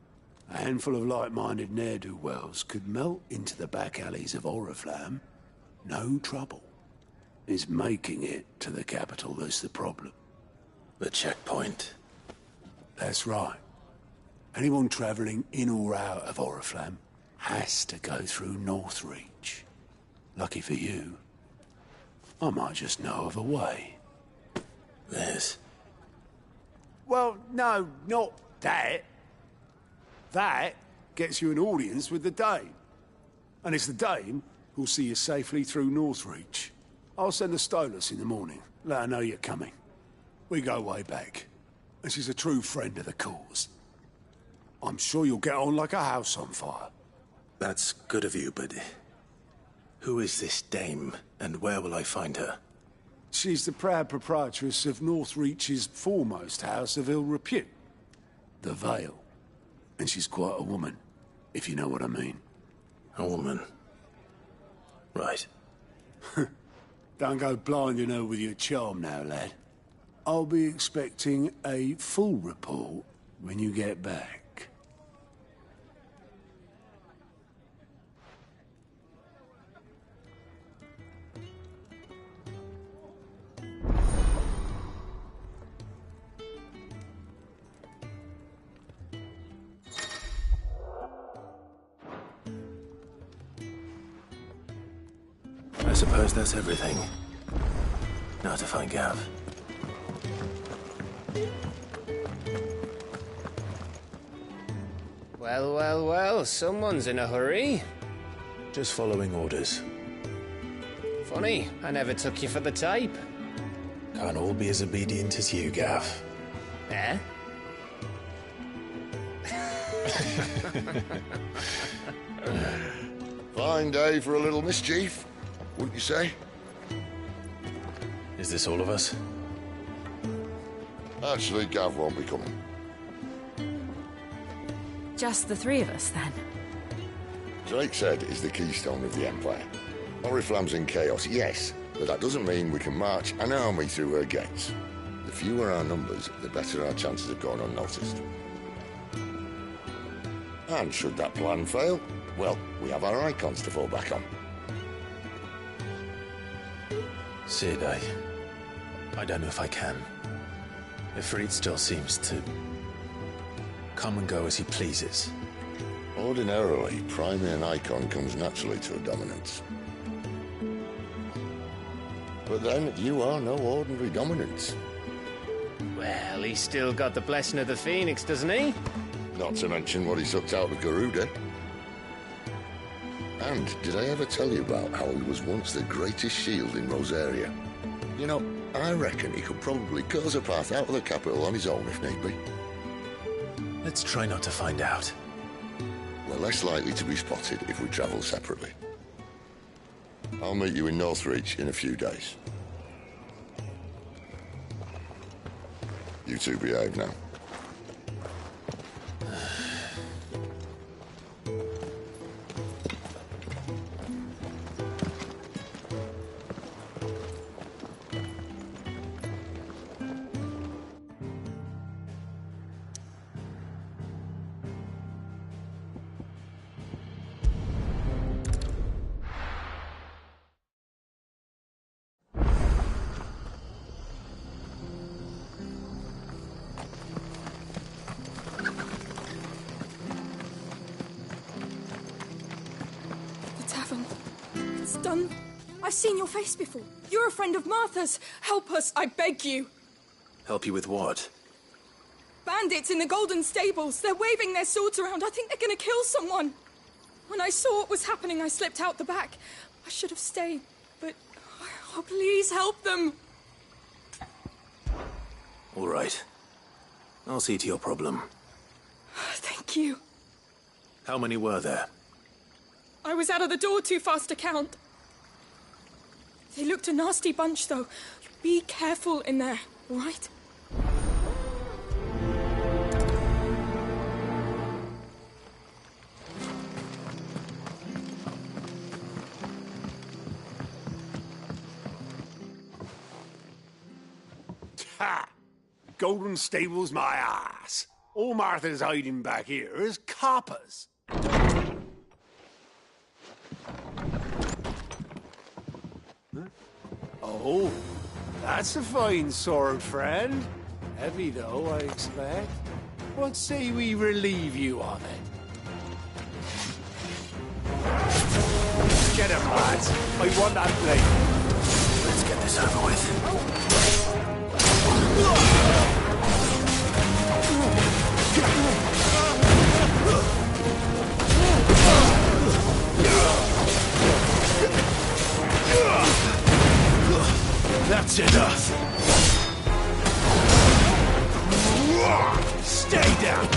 a handful of like-minded ne'er-do-wells could melt into the back alleys of Oriflamme. No trouble. It's making it to the capital that's the problem. The checkpoint. That's right. Anyone travelling in or out of Oriflamme has to go through Northreach. Lucky for you, I might just know of a way. There's... Well, no, not that. That gets you an audience with the Dame. And it's the Dame who'll see you safely through Northreach. I'll send the Stolas in the morning, let her know you're coming. We go way back, and she's a true friend of the cause. I'm sure you'll get on like a house on fire. That's good of you, but... who is this Dame, and where will I find her? She's the proud proprietress of Northreach's foremost house of ill repute, the Vale. And she's quite a woman, if you know what I mean. A woman? Right. Don't go blinding her with your charm now, lad. I'll be expecting a full report when you get back. I suppose that's everything. Now to find Gav. Well, well, well, someone's in a hurry. Just following orders. Funny, I never took you for the type. Can't all be as obedient as you, Gav. Eh? Fine day for a little mischief, wouldn't you say? Is this all of us? Actually, Gav won't be coming. Just the three of us, then? Drakeshead is the keystone of the Empire. Oriflamme's in chaos, yes, but that doesn't mean we can march an army through her gates. The fewer our numbers, the better our chances of going unnoticed. And should that plan fail, well, we have our icons to fall back on. Cid, I don't know if I can. Ifrit still seems to come and go as he pleases. Ordinarily, priming an icon comes naturally to a dominance. But then, you are no ordinary dominance. Well, he's still got the blessing of the Phoenix, doesn't he? Not to mention what he sucked out of Garuda. And did I ever tell you about how he was once the greatest shield in Rosaria? You know, I reckon he could probably cause a path out of the capital on his own if need be. Let's try not to find out. We're less likely to be spotted if we travel separately. I'll meet you in Northreach in a few days. You two behave now. It's done. I've seen your face before. You're a friend of Martha's. Help us, I beg you. Help you with what? Bandits in the Golden Stables. They're waving their swords around. I think they're going to kill someone. When I saw what was happening, I slipped out the back. I should have stayed, but... Oh, please help them. All right. I'll see to your problem. Thank you. How many were there? I was out of the door too fast to count. They looked a nasty bunch, though. Be careful in there, all right? Ha! Golden Stable's my ass. All Martha's hiding back here is coppers. Huh? Oh, that's a fine sword, friend. Heavy, though, I expect. What say we relieve you of it? Get him, lads. I want that blade. Let's get this over with. That's enough. Stay down.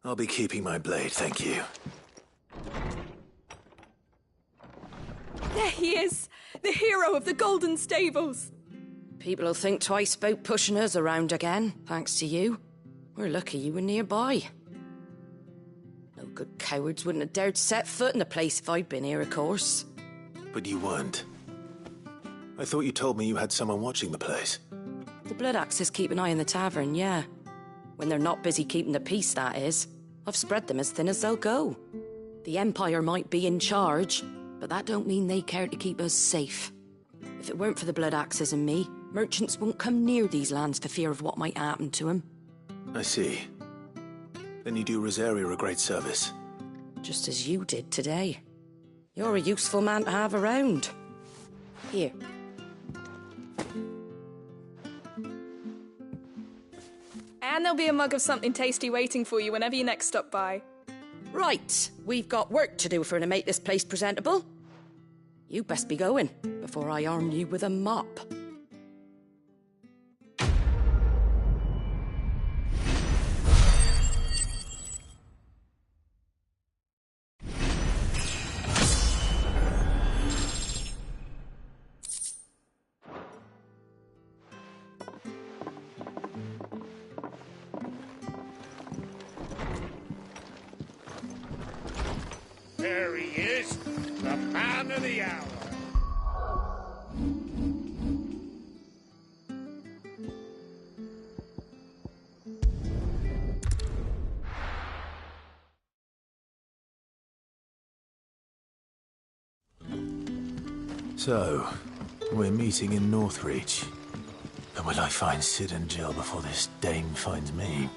I'll be keeping my blade, thank you. There he is! The hero of the Golden Stables! People will think twice about pushing us around again, thanks to you. We're lucky you were nearby. No good cowards wouldn't have dared set foot in the place if I'd been here, of course. But you weren't. I thought you told me you had someone watching the place. The Blood Axes keep an eye on the tavern, yeah. When they're not busy keeping the peace, that is. I've spread them as thin as they'll go. The Empire might be in charge, but that don't mean they care to keep us safe. If it weren't for the Blood Axes and me, merchants won't come near these lands for fear of what might happen to them. I see. Then you do Rosaria a great service. Just as you did today. You're a useful man to have around. Here. And there'll be a mug of something tasty waiting for you whenever you next stop by. Right, we've got work to do for to make this place presentable. You best be going, before I arm you with a mop. There he is, the man of the hour. So, we're meeting in Northreach. And will I find Sid and Jill before this dame finds me?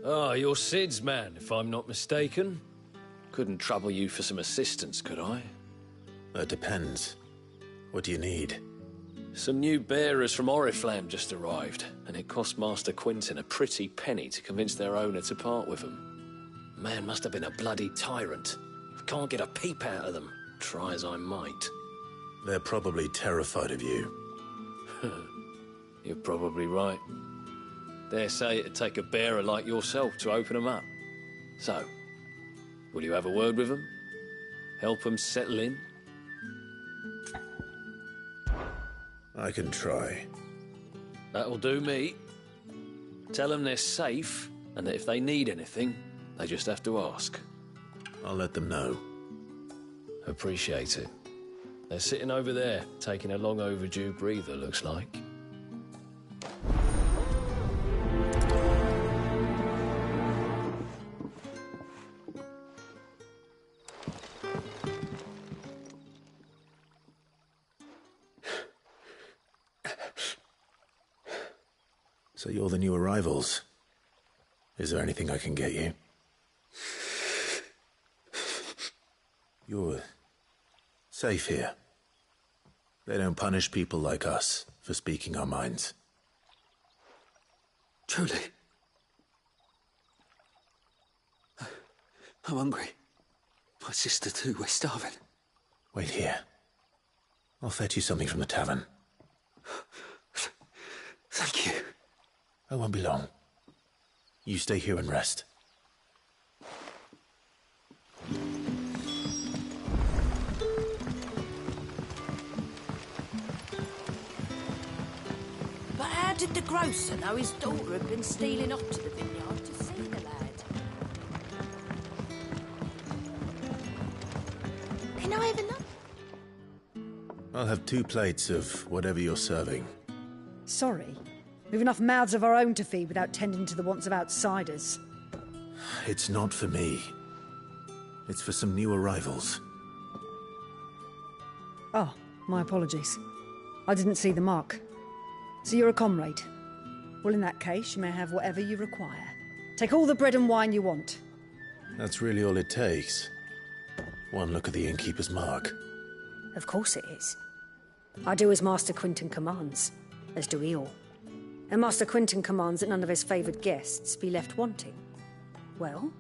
Ah, you're Sid's man, if I'm not mistaken. Couldn't trouble you for some assistance, could I? That depends. What do you need? Some new bearers from Oriflamme just arrived, and it cost Master Quinton a pretty penny to convince their owner to part with them. Man must have been a bloody tyrant. I can't get a peep out of them, try as I might. They're probably terrified of you. You're probably right. Dare say it'd take a bearer like yourself to open them up. So, will you have a word with them? Help them settle in? I can try. That'll do me. Tell them they're safe, and that if they need anything, they just have to ask. I'll let them know. Appreciate it. They're sitting over there, taking a long overdue breather, looks like. So you're the new arrivals. Is there anything I can get you? You're safe here. They don't punish people like us for speaking our minds. Truly. I'm hungry. My sister too, we're starving. Wait here. I'll fetch you something from the tavern. Thank you. I won't be long. You stay here and rest. Bad did the grocer know his daughter had been stealing up to the vineyard to see the lad? Can I have enough? I'll have 2 plates of whatever you're serving. Sorry. We've enough mouths of our own to feed without tending to the wants of outsiders. It's not for me. It's for some new arrivals. Oh, my apologies. I didn't see the mark. So you're a comrade. Well, in that case, you may have whatever you require. Take all the bread and wine you want. That's really all it takes. One look at the innkeeper's mark. Of course it is. I do as Master Quinton commands, as do we all. And Master Quinton commands that none of his favoured guests be left wanting. Well,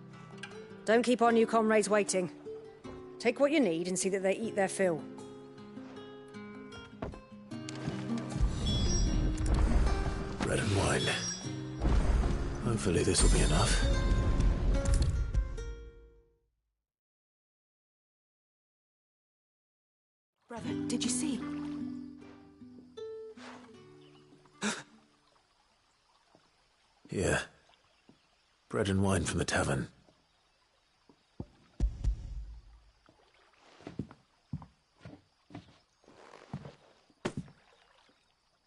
don't keep our new comrades waiting. Take what you need and see that they eat their fill. Bread and wine. Hopefully this will be enough. Brother, did you see? Yeah. Bread and wine from the tavern.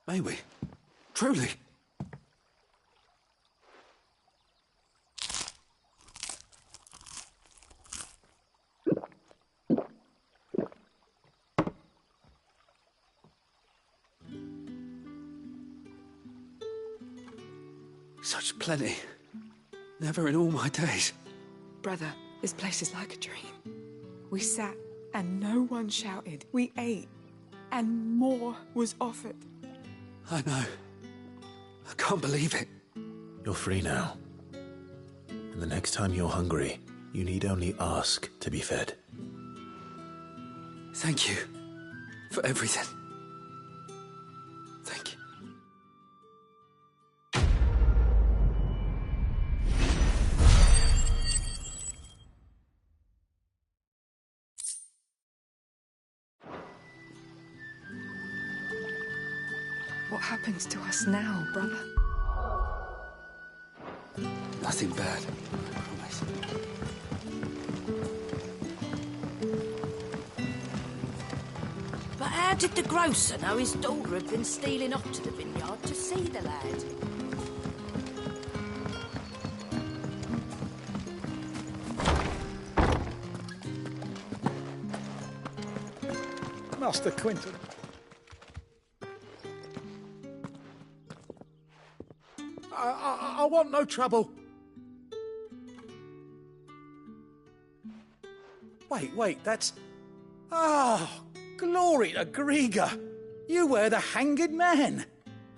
May we? Truly? Such plenty. Never in all my days. Brother, this place is like a dream. We sat and no one shouted. We ate and more was offered. I know. I can't believe it. You're free now. And the next time you're hungry, you need only ask to be fed. Thank you for everything. Thank you. What happens to us now, brother? Nothing bad, I promise. But how did the grocer know his daughter had been stealing up to the vineyard to see the lad? Master Quinton. I want no trouble. Wait, that's... Oh, glory to Grieger. You were the hanged man.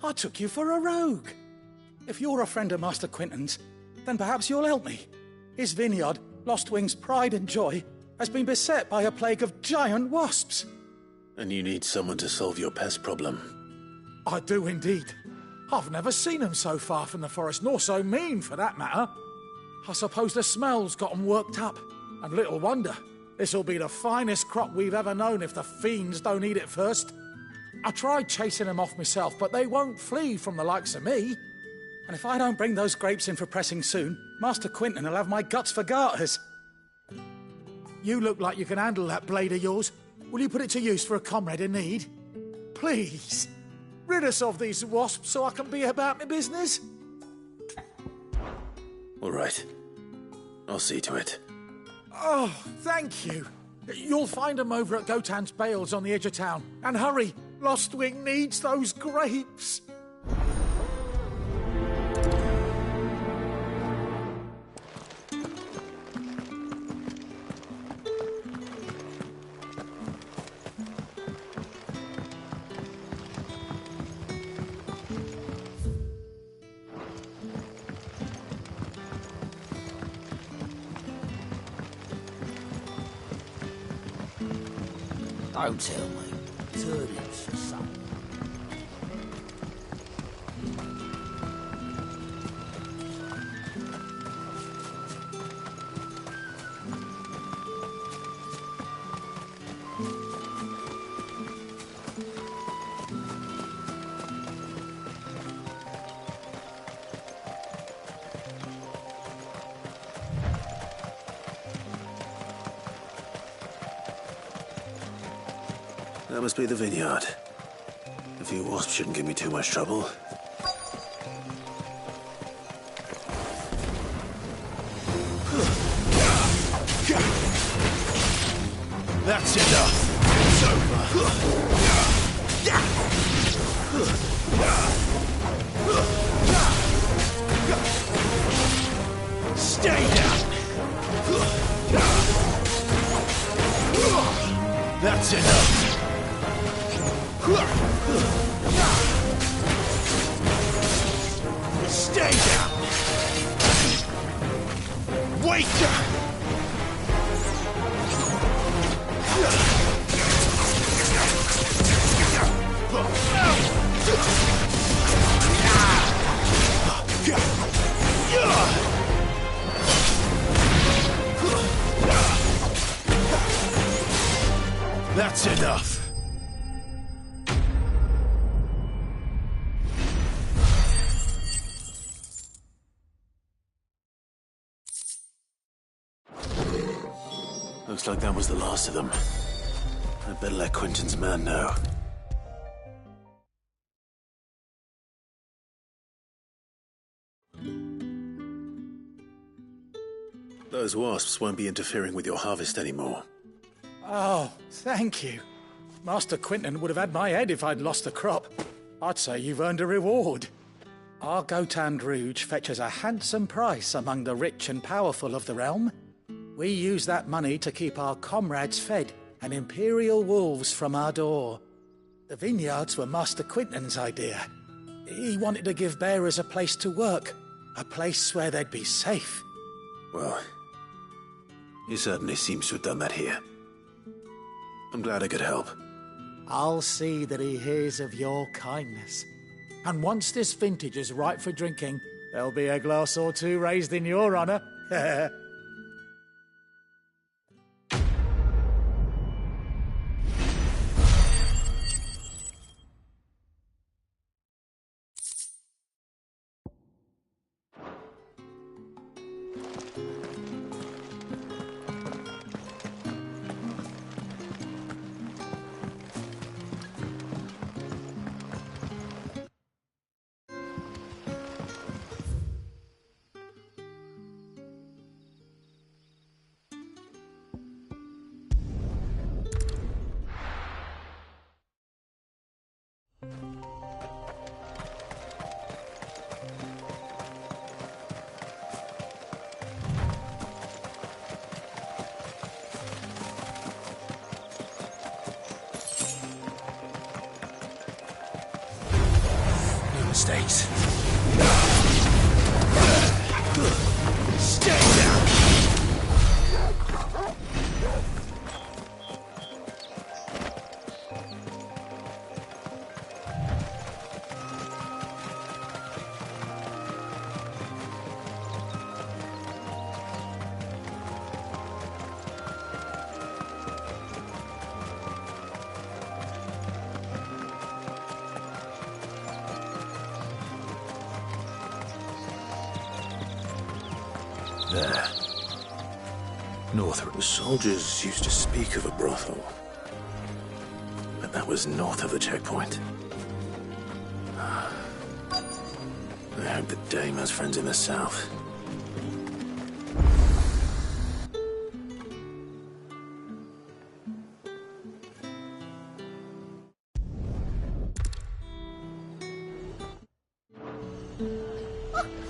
I took you for a rogue. If you're a friend of Master Quinton's, then perhaps you'll help me. His vineyard, Lostwing's pride and joy, has been beset by a plague of giant wasps. And you need someone to solve your pest problem. I do indeed. I've never seen them so far from the forest, nor so mean, for that matter. I suppose the smell's got them worked up. And little wonder. This'll be the finest crop we've ever known if the fiends don't eat it first. I tried chasing them off myself, but they won't flee from the likes of me. And if I don't bring those grapes in for pressing soon, Master Quinton will have my guts for garters. You look like you can handle that blade of yours. Will you put it to use for a comrade in need? Please. Rid us of these wasps so I can be about my business. All right. I'll see to it. Oh, thank you. You'll find them over at Gotan's Bales on the edge of town. And hurry, Lostwing needs those grapes. Don't tell me. Turbans for some. That must be the vineyard. A few wasps shouldn't give me too much trouble. That's enough. It's over. Stay down. That's enough. Stay down. Wait. That's enough. Looks like that was the last of them. I'd better let Quentin's man know. Those wasps won't be interfering with your harvest anymore. Oh, thank you. Master Quinton would have had my head if I'd lost the crop. I'd say you've earned a reward. Our Gotand Rouge fetches a handsome price among the rich and powerful of the realm. We use that money to keep our comrades fed and Imperial wolves from our door. The vineyards were Master Quinton's idea. He wanted to give bearers a place to work, a place where they'd be safe. Well, he certainly seems to have done that here. I'm glad I could help. I'll see that he hears of your kindness. And once this vintage is ripe for drinking, there'll be a glass or two raised in your honour. Mistakes. Stay down. There. North. The soldiers used to speak of a brothel. But that was north of the checkpoint. I hope the dame has friends in the south.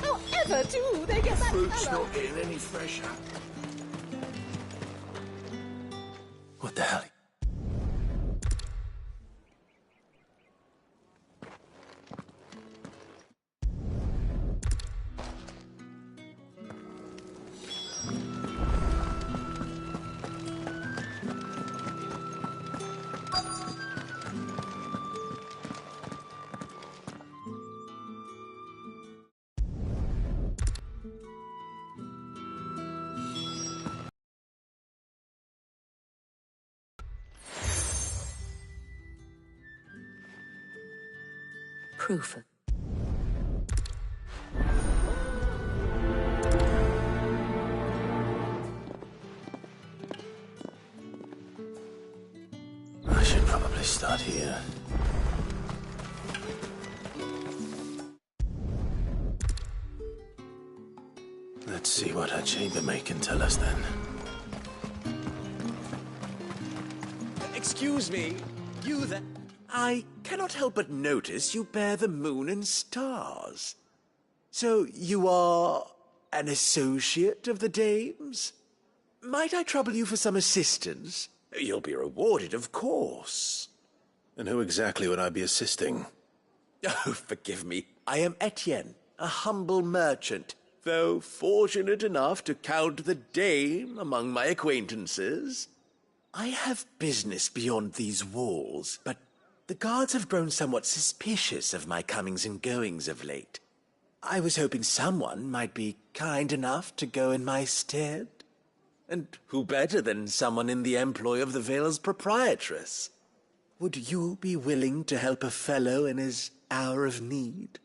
However do they get that Fruit's colour? not getting any fresher. What the hell? Proof of... I should probably stop. start here. Let's see what her chambermaid can tell us then. Excuse me, you there? I cannot help but notice you bear the moon and stars. So you are an associate of the dames? Might I trouble you for some assistance? You'll be rewarded, of course. And who exactly would I be assisting? Oh, forgive me. I am Etienne, a humble merchant, though fortunate enough to count the dame among my acquaintances. I have business beyond these walls, but the guards have grown somewhat suspicious of my comings and goings of late. I was hoping someone might be kind enough to go in my stead. And who better than someone in the employ of the Vale's proprietress? Would you be willing to help a fellow in his hour of need?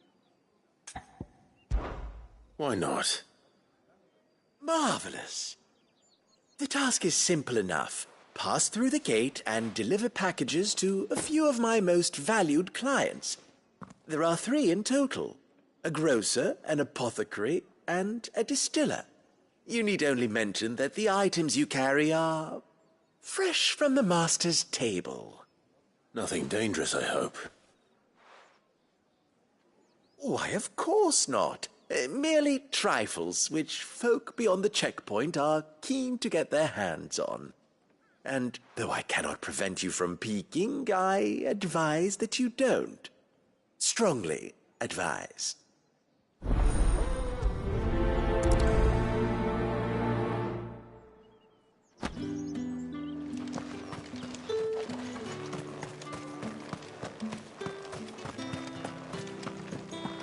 Why not? Marvelous. The task is simple enough. Pass through the gate and deliver packages to a few of my most valued clients. There are 3 in total: a grocer, an apothecary, and a distiller. You need only mention that the items you carry are fresh from the master's table. Nothing dangerous, I hope. Why, of course not. Merely trifles which folk beyond the checkpoint are keen to get their hands on. And though I cannot prevent you from peeking, I advise that you don't. Strongly advise.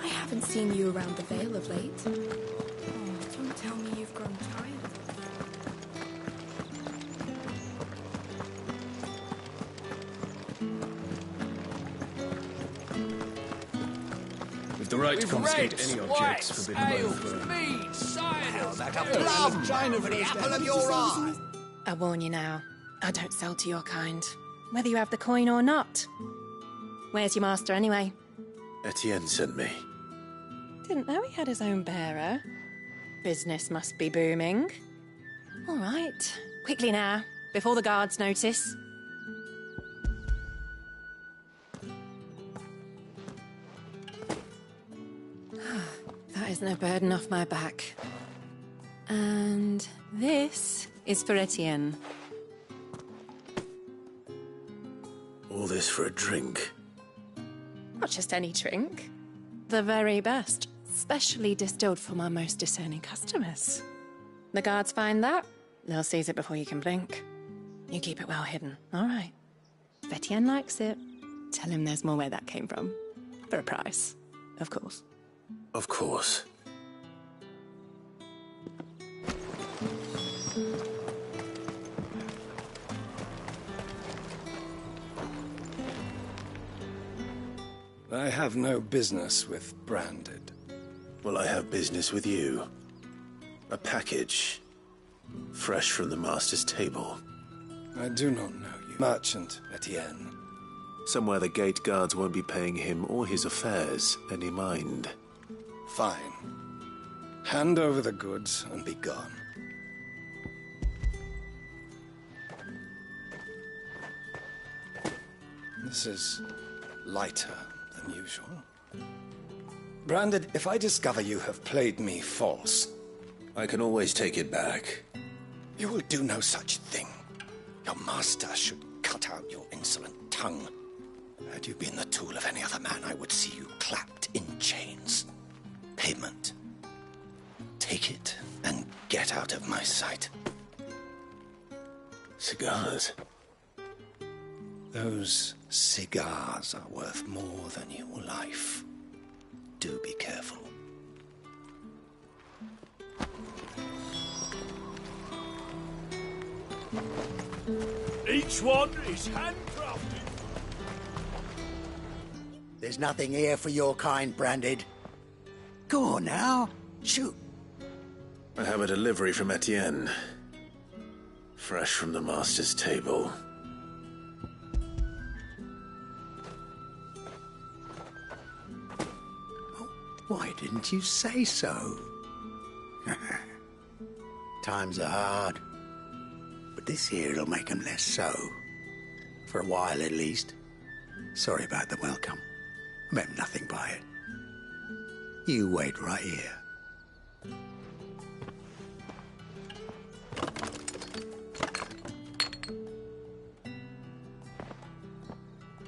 I haven't seen you around the Vale of late. Oh, don't tell me you've grown tired. With the right to confiscate Reds, any objects whites, forbidden by the ales, throne. mead, cider, That up plum for the apple of your eye. I warn you now, I don't sell to your kind, whether you have the coin or not. Where's your master anyway? Etienne sent me. Didn't know he had his own bearer. Business must be booming. All right, quickly now, before the guards notice. That is no burden off my back. And this is for Etienne. All this for a drink? Not just any drink. The very best, specially distilled for my most discerning customers. The guards find that, they'll seize it before you can blink. You keep it well hidden, all right? If Etienne likes it, tell him there's more where that came from. For a price, of course. Of course. I have no business with Branded. Well, I have business with you. A package. Fresh from the master's table. I do not know you. Merchant Etienne. Somewhere the gate guards won't be paying him or his affairs any mind. Fine. Hand over the goods and be gone. This is lighter than usual. Branded, if I discover you have played me false... I can always take it back. You will do no such thing. Your master should cut out your insolent tongue. Had you been the tool of any other man, I would see you clapped in chains. Payment. Take it and get out of my sight. Cigars? Those cigars are worth more than your life. Do be careful. Each one is handcrafted. There's nothing here for your kind, Branded. Go on now. Shoot. I have a delivery from Etienne. Fresh from the master's table. Why didn't you say so? Times are hard. But this here'll make 'em less so. For a while, at least. Sorry about the welcome. Meant nothing by it. You wait right here.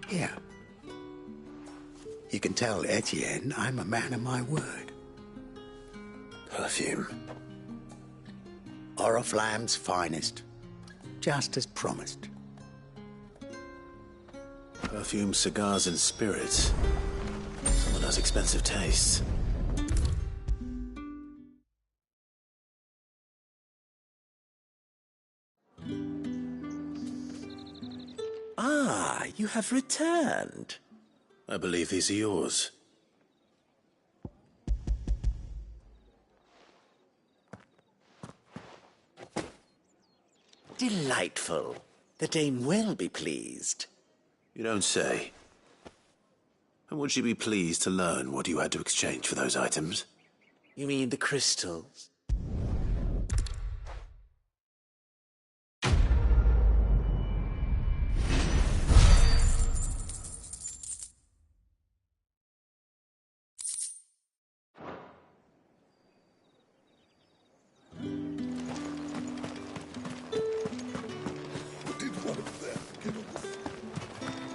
Here. You can tell Etienne I'm a man of my word. Perfume. Oriflamme's finest. Just as promised. Perfume, cigars, and spirits. Someone has expensive tastes. Ah, you have returned. I believe these are yours. Delightful. The dame will be pleased. You don't say. And would she be pleased to learn what you had to exchange for those items? You mean the crystals?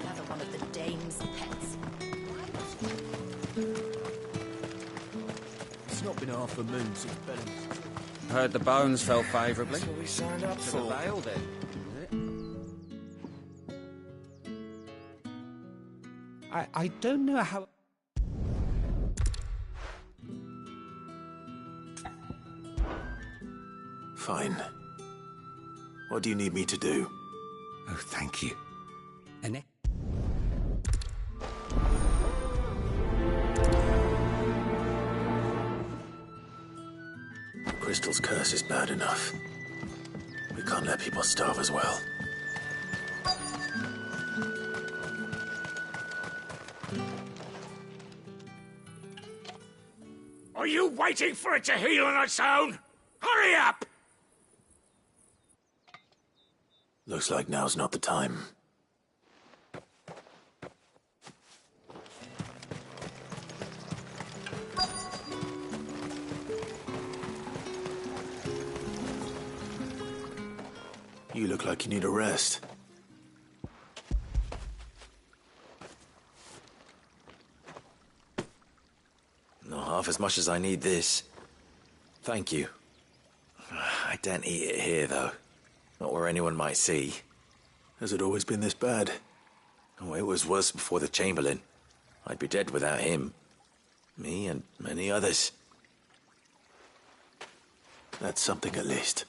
Another one of the dame's pets. It's not been half a moon since Belling's. Heard the bones fell favourably. That's what we signed up for. the Vale, then. I don't know how... Fine. What do you need me to do? Oh, thank you. And Crystal's curse is bad enough. We can't let people starve as well. Are you waiting for it to heal on its own? Hurry up! Looks like now's not the time. You look like you need a rest. Not half as much as I need this. Thank you. I daren't eat it here, though. Not where anyone might see. Has it always been this bad? Oh, it was worse before the Chamberlain. I'd be dead without him. Me and many others. That's something at least.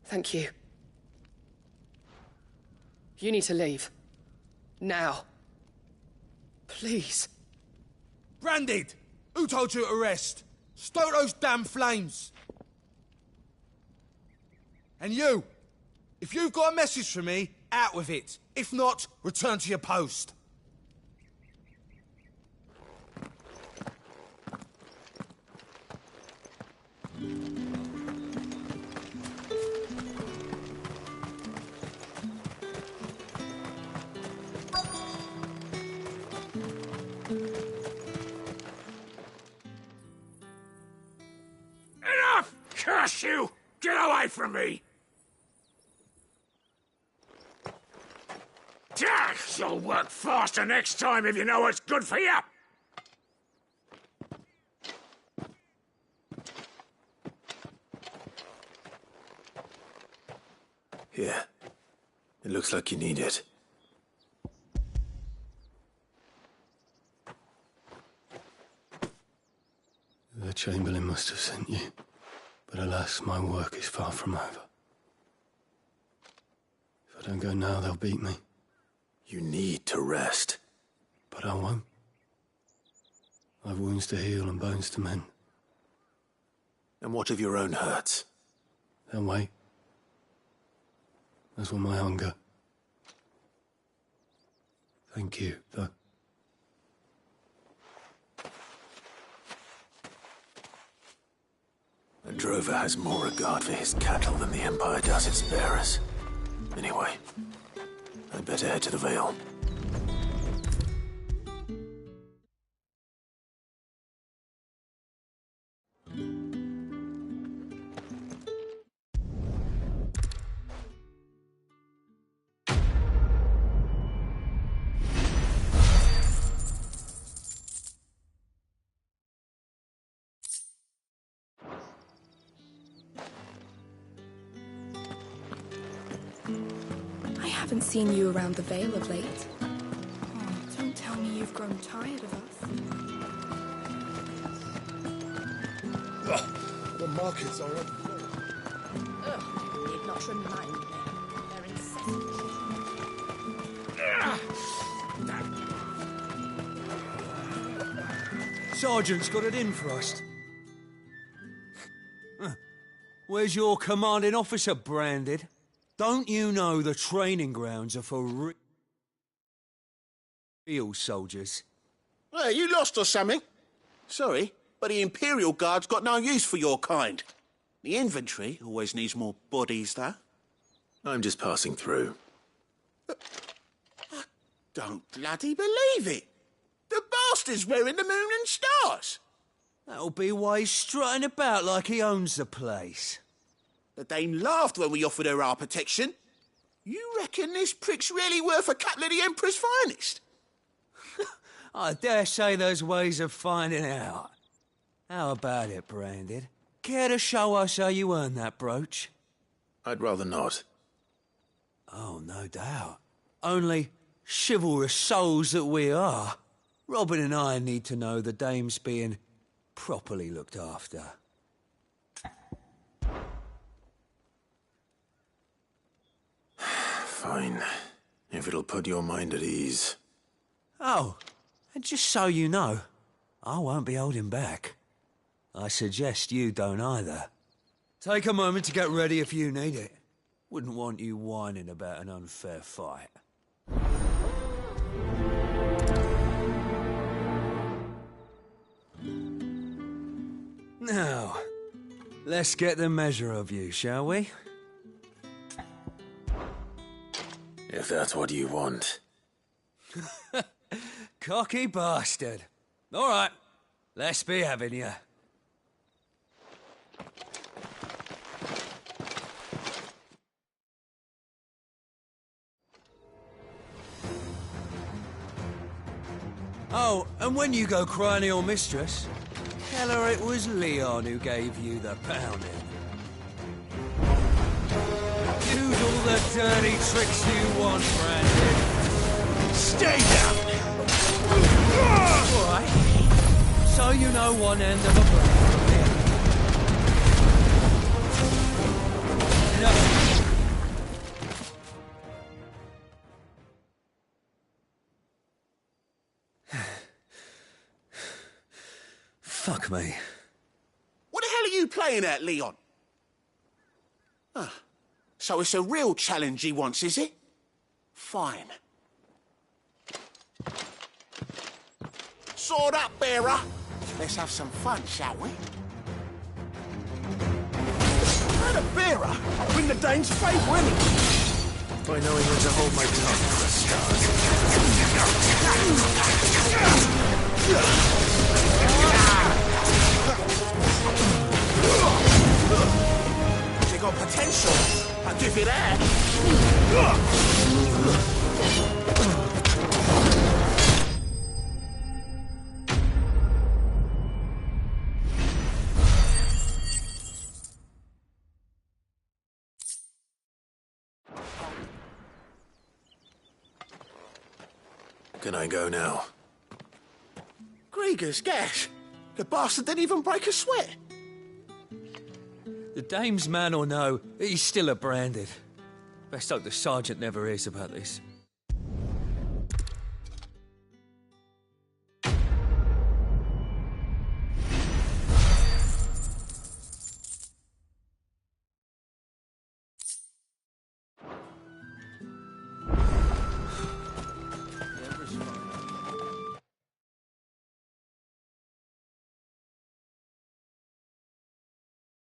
Thank you. You need to leave. Now. Please. Branded! Who told you to rest? Stoke those damn flames! And you! If you've got a message for me, out with it. If not, return to your post. Enough! Curse you! Get away from me! You'll work faster next time if you know what's good for you! Here. It looks like you need it. Chamberlain must have sent you. But alas, my work is far from over. If I don't go now, they'll beat me. You need to rest. But I won't. I've wounds to heal and bones to mend. And what of your own hurts? They'll wait. As will my hunger. Thank you, though. A drover has more regard for his cattle than the Empire does its bearers. Anyway, I'd better head to the Vale. I haven't seen you around the Vale of late. Oh, don't tell me you've grown tired of us. The markets are open. Ugh, need not remind me. They're incessant. Sergeant's got it in for us. Where's your commanding officer branded? Don't you know the training grounds are for real soldiers? Hey, you lost or something? Sorry, but the Imperial Guard's got no use for your kind. The infantry always needs more bodies, though. I'm just passing through. I don't bloody believe it. The bastard's wearing the moon and stars. That'll be why he's strutting about like he owns the place. The Dame laughed when we offered her our protection. You reckon this prick's really worth a couple of the Emperor's finest? I dare say there's ways of finding out. How about it, Branded? Care to show us how you earned that brooch? I'd rather not. Oh, no doubt. Only chivalrous souls that we are, Robin and I need to know the Dame's being properly looked after. Fine, if it'll put your mind at ease. Oh, and just so you know, I won't be holding back. I suggest you don't either. Take a moment to get ready if you need it. Wouldn't want you whining about an unfair fight. Now, let's get the measure of you, shall we? If that's what you want. Cocky bastard. All right, let's be having you. Oh, and when you go crying to your mistress, tell her it was Leon who gave you the pounding. Use all the dirty tricks you want, Brandon. Stay down! All right. So you know one end of a blade. Enough. Fuck me. What the hell are you playing at, Leon? So it's a real challenge he wants, is it? Fine. Sword up, bearer. Let's have some fun, shall we? Not a bearer. Win the Dane's favour, innit? By knowing when to hold my tongue, for a start. You got potential. I'll give you that. Can I go now? Gregor's gas. The bastard didn't even break a sweat. The dame's man or no, he's still a branded. Best hope the sergeant never hears about this.